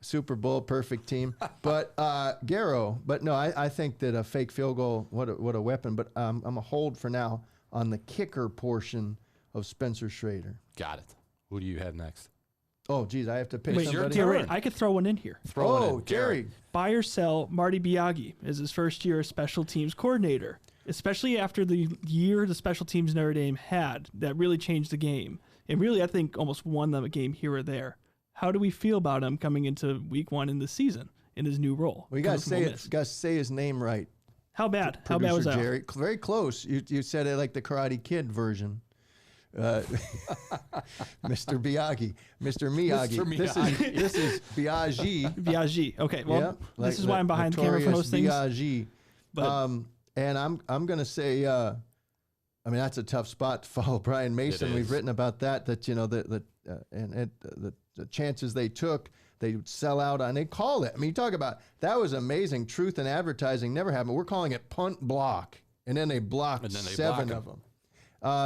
Super Bowl perfect team. But Garo. But no, I think that a fake field goal, what a weapon. But I'm a hold for now on the kicker portion of Spencer Schrader. Got it. Who do you have next? Oh, geez, I have to pick somebody. Wait, I could throw one in here. Jerry. Buy or sell Marty Biaggi as his first year as special teams coordinator, especially after the year the special teams Notre Dame had that really changed the game. And really, I think almost won them a game here or there. How do we feel about him coming into week one in the season in his new role? We got to say his name right. How bad? How bad was that? Jerry. Very close. You said it like the Karate Kid version. Mr. Biaggi, Mr. Miyagi. This is Biaggi. Biaggi. Okay, well, this is why I'm behind the camera for most things. Biaggi. And I'm going to say, I mean, that's a tough spot to follow Brian Mason. We've written about that the chances they took, they would sell out on. They call it. I mean, you talk about that was amazing. Truth in advertising never happened. We're calling it punt block, and then they blocked 7 of them.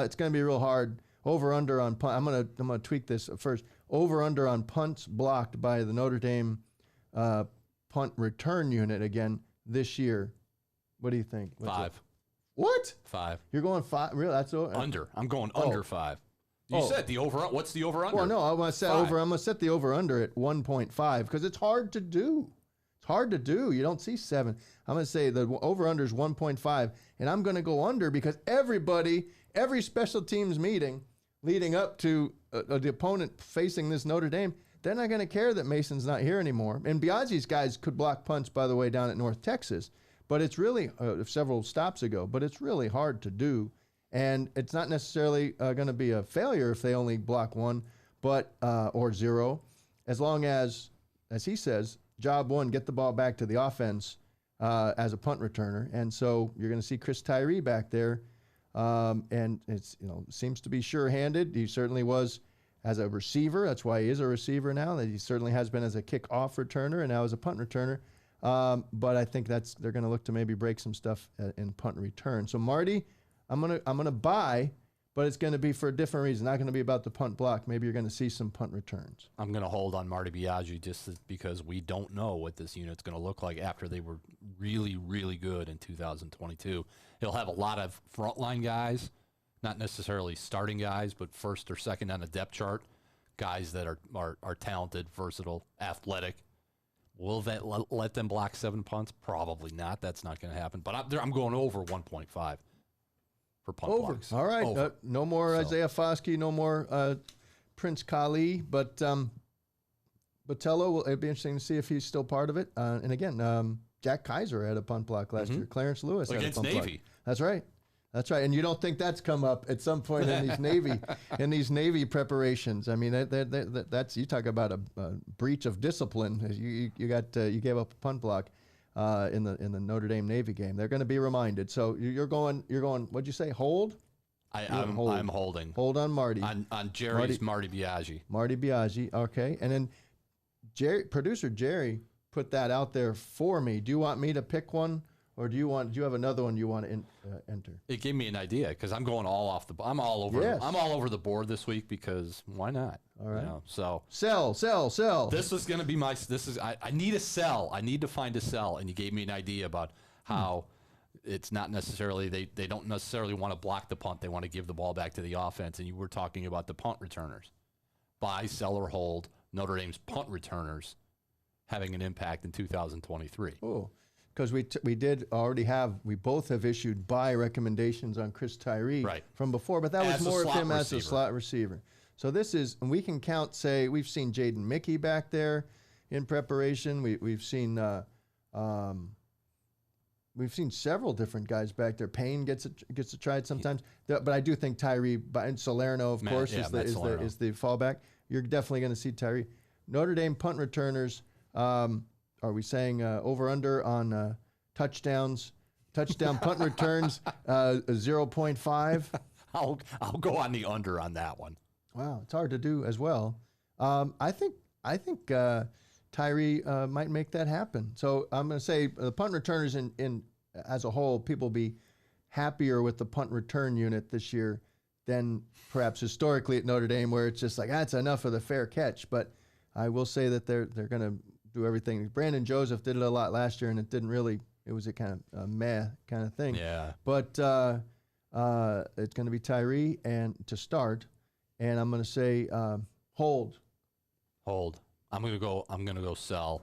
It's going to be real hard. Over under on punt. I'm gonna tweak this first. Over under on punts blocked by the Notre Dame punt return unit again this year. What do you think? 5. What? 5. You're going 5? Really? That's under. I'm going under 5. You said the over. What's the over under? Well, no, I'm going to set over. I'm going to set the over under at 1.5 because it's hard to do. It's hard to do. You don't see 7. I'm going to say the over under is 1.5, and I'm going to go under because every special teams meeting leading up to the opponent facing this Notre Dame, they're not going to care that Mason's not here anymore. And Biaggi's guys could block punts, by the way, down at North Texas. But it's really, several stops ago, but it's really hard to do. And it's not necessarily going to be a failure if they only block 1 or 0, as long as he says, job 1, get the ball back to the offense as a punt returner. And so you're going to see Chris Tyree back there. And it's seems to be sure-handed. He certainly was as a receiver. That's why he is a receiver now. That he certainly has been as a kickoff returner and now as a punt returner. But I think they're going to look to maybe break some stuff in punt return. So Marty, I'm gonna buy, but it's going to be for a different reason. Not going to be about the punt block. Maybe you're going to see some punt returns. I'm going to hold on Marty Biaggi just because we don't know what this unit's going to look like after they were really, really good in 2022. He'll have a lot of frontline guys, not necessarily starting guys, but first or second on the depth chart, guys that are talented, versatile, athletic. Will that let them block 7 punts? Probably not. That's not going to happen. But I'm going over 1.5 for punt blocks. All right. No more Isaiah Foskey, no more Prince Kali, but Botello, it'd be interesting to see if he's still part of it. And again, Jack Kaiser had a punt block last year. Clarence Lewis against had a punt Navy. block. That's right. That's right. And you don't think that's come up at some point in these Navy preparations. I mean, that's, you talk about a breach of discipline. You gave up a punt block in the Notre Dame Navy game. They're going to be reminded. So you're going. What'd you say? Hold. I'm holding. Hold on, Marty. On Jerry's Marty Biaggi. Marty Biaggi. Okay. And then producer Jerry put that out there for me. Do you want me to pick one? Or do you have another one you want to enter? It gave me an idea because I'm going all off the. I'm all over. Yes. I'm all over the board this week because why not? All right. So sell. This is going to be my. I need a sell. I need to find a sell, and you gave me an idea about how it's not necessarily they don't necessarily want to block the punt. They want to give the ball back to the offense, and you were talking about the punt returners. Buy, sell, or hold. Notre Dame's punt returners having an impact in 2023. Oh. Because we both have issued buy recommendations on Chris Tyree from before, but that was more of him as a slot receiver. So this is, and we can count, say, we've seen Jaden Mickey back there in preparation. We've seen several different guys back there. Payne gets to try it sometimes, but I do think Tyree and Salerno, of course, is the fallback. You're definitely going to see Tyree. Notre Dame punt returners. Are we saying over-under on touchdowns, touchdown punt returns, 0.5? I'll go on the under on that one. Wow, it's hard to do as well. I think Tyree might make that happen. So I'm going to say the punt returners in as a whole, people will be happier with the punt return unit this year than perhaps historically at Notre Dame, where it's just like, that's enough of the fair catch. But I will say that they're going to do everything. Brandon Joseph did it a lot last year, and it was a kind of meh kind of thing. Yeah. But it's going to be Tyree and to start, and I'm going to say hold. Hold. I'm going to go sell.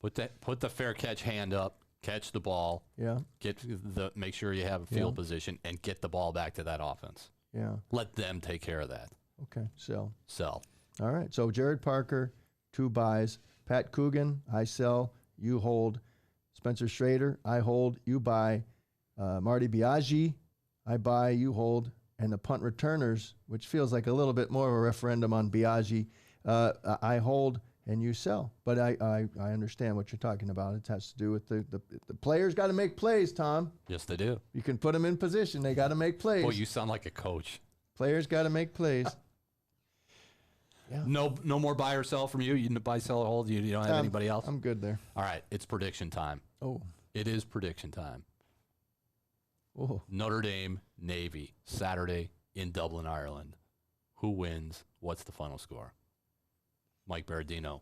Put the fair catch hand up, catch the ball. Yeah. Make sure you have a field position and get the ball back to that offense. Yeah. Let them take care of that. Okay. Sell. All right. So Jared Parker, 2 buys. Pat Coogan, I sell, you hold. Spencer Schrader, I hold, you buy. Marty Biaggi, I buy, you hold. And the punt returners, which feels like a little bit more of a referendum on Biaggi, I hold and you sell. But I understand what you're talking about. It has to do with the players got to make plays, Tom. Yes, they do. You can put them in position. They got to make plays. Boy, you sound like a coach. Players got to make plays. Yeah. No more buy or sell from you. You didn't buy, sell, or hold. You don't have anybody else. I'm good there. All right, it's prediction time. Oh, it is prediction time. Oh, Notre Dame Navy Saturday in Dublin, Ireland. Who wins? What's the final score? Mike Berardino.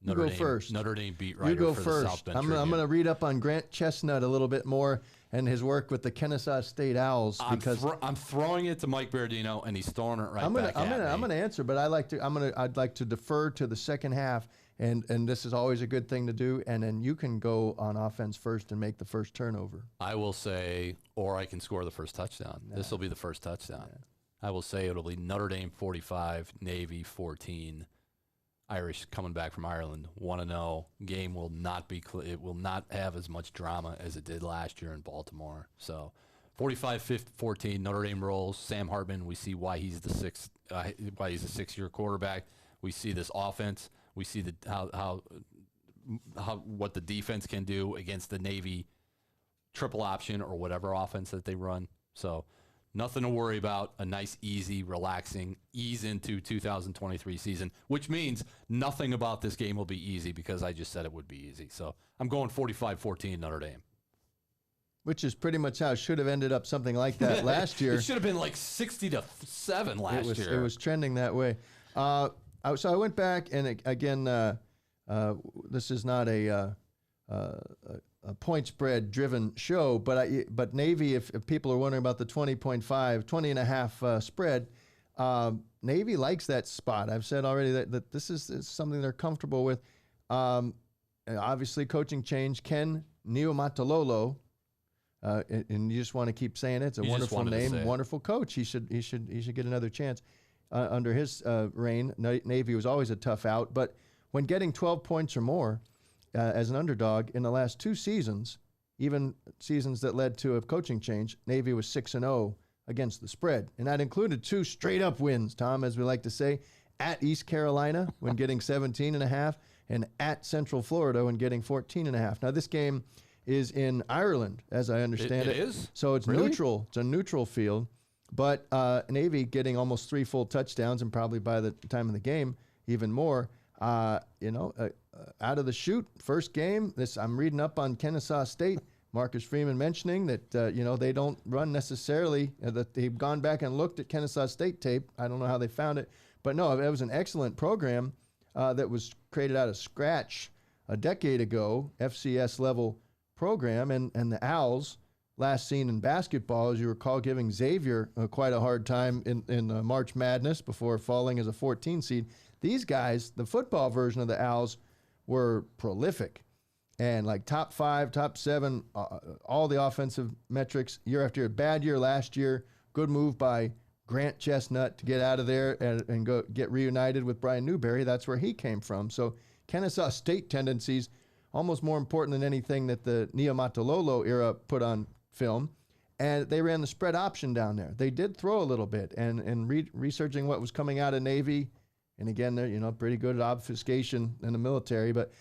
Notre Dame first. Notre Dame beat writer you go for first. the South Bend I'm Tribune. going to read up on Grant Chestnut a little bit more and his work with the Kennesaw State Owls because I'm throwing it to Mike Berardino and he's throwing it right back at me. I'm going to answer, but I'd like to defer to the second half, and this is always a good thing to do. And then you can go on offense first and make the first turnover. I will say, or I can score the first touchdown. This will be the first touchdown. I will say it'll be Notre Dame 45, Navy 14. Irish coming back from Ireland 1-0. Game will not be it will not have as much drama as it did last year in Baltimore. So 45-14 Notre Dame rolls. Sam Hartman, we see why he's the six-year quarterback. We see this offense. We see how what the defense can do against the Navy triple option or whatever offense that they run. So nothing to worry about. A nice, easy, relaxing ease into 2023 season, which means nothing about this game will be easy because I just said it would be easy. So I'm going 45-14 Notre Dame. which is pretty much how it should have ended up something like that last year. It should have been like 60-7 last year. It was trending that way. So I went back, and again, this is not a point spread driven show, but Navy, if people are wondering about the 20.5 spread, Navy likes that spot. I've said already that this is something they're comfortable with. Obviously, coaching change. Ken Niumatalolo, and you just want to keep saying it. It's a wonderful name, wonderful coach. He should get another chance under his reign. Navy was always a tough out, but when getting 12 points or more as an underdog in the last 2 seasons, even seasons that led to a coaching change, Navy was 6-0 against the spread, and that included 2 straight-up wins, Tom, as we like to say, at East Carolina when getting 17.5, and at Central Florida when getting 14.5. Now, this game is in Ireland, as I understand it. It is? So it's neutral. It's a neutral field, but Navy getting almost 3 full touchdowns, and probably by the time of the game, even more. Out of the chute, first game, I'm reading up on Kennesaw State. Marcus Freeman mentioning that, they don't run necessarily, that they've gone back and looked at Kennesaw State tape. I don't know how they found it. But no, it was an excellent program that was created out of scratch a decade ago, FCS level program. And the Owls, last seen in basketball, as you recall, giving Xavier quite a hard time in March Madness before falling as a 14 seed. These guys, the football version of the Owls, were prolific. And like top 5, top 7, all the offensive metrics year after year. Bad year last year. Good move by Grant Chestnut to get out of there and go get reunited with Brian Newberry. That's where he came from. So Kennesaw State tendencies, almost more important than anything that the Niumatalolo era put on film. And they ran the spread option down there. They did throw a little bit. And researching what was coming out of Navy, and again, they're pretty good at obfuscation in the military, but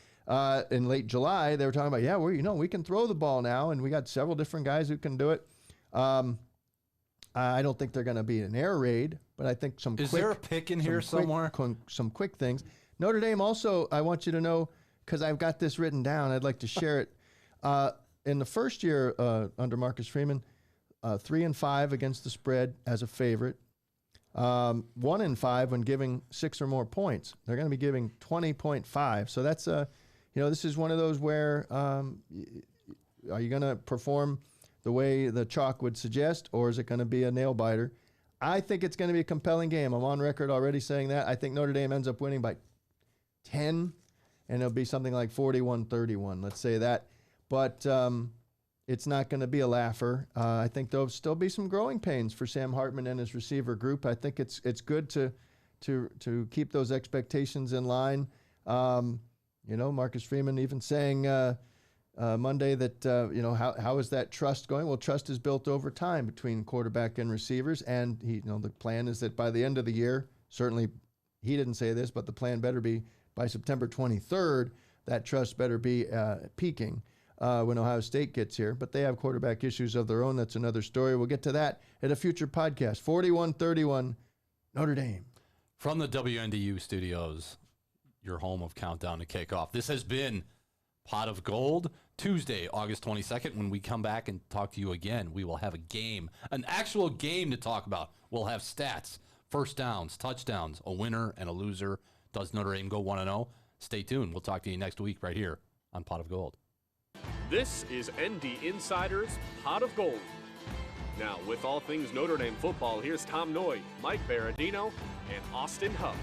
in late July, they were talking about, we can throw the ball now, and we got several different guys who can do it. I don't think they're going to be an air raid, but I think Is there a pick in here somewhere? Some quick things. Notre Dame also, I want you to know, because I've got this written down, I'd like to share it. In the first year under Marcus Freeman, 3-5 against the spread as a favorite. 1-5 when giving 6 or more points. They're going to be giving 20.5. So that's this is one of those where are you going to perform the way the chalk would suggest, or is it going to be a nail biter? I think it's going to be a compelling game. I'm on record already saying that. I think Notre Dame ends up winning by 10, and it'll be something like 41-31. Let's say that. But it's not going to be a laugher. I think there'll still be some growing pains for Sam Hartman and his receiver group. I think it's good to keep those expectations in line. Marcus Freeman even saying Monday that how is that trust going? Well, trust is built over time between quarterback and receivers, and the plan is that by the end of the year, certainly he didn't say this, but the plan better be by September 23rd, that trust better be peaking. When Ohio State gets here, but they have quarterback issues of their own. That's another story. We'll get to that at a future podcast. 41-31, Notre Dame. From the WNDU studios, your home of Countdown to Kickoff. This has been Pot of Gold, Tuesday, August 22nd. When we come back and talk to you again, we will have a game, an actual game to talk about. We'll have stats, first downs, touchdowns, a winner and a loser. Does Notre Dame go 1-0? Stay tuned. We'll talk to you next week right here on Pot of Gold. This is ND Insider's Pot of Gold. Now, with all things Notre Dame football, here's Tom Noie, Mike Berardino, and Austin Huff.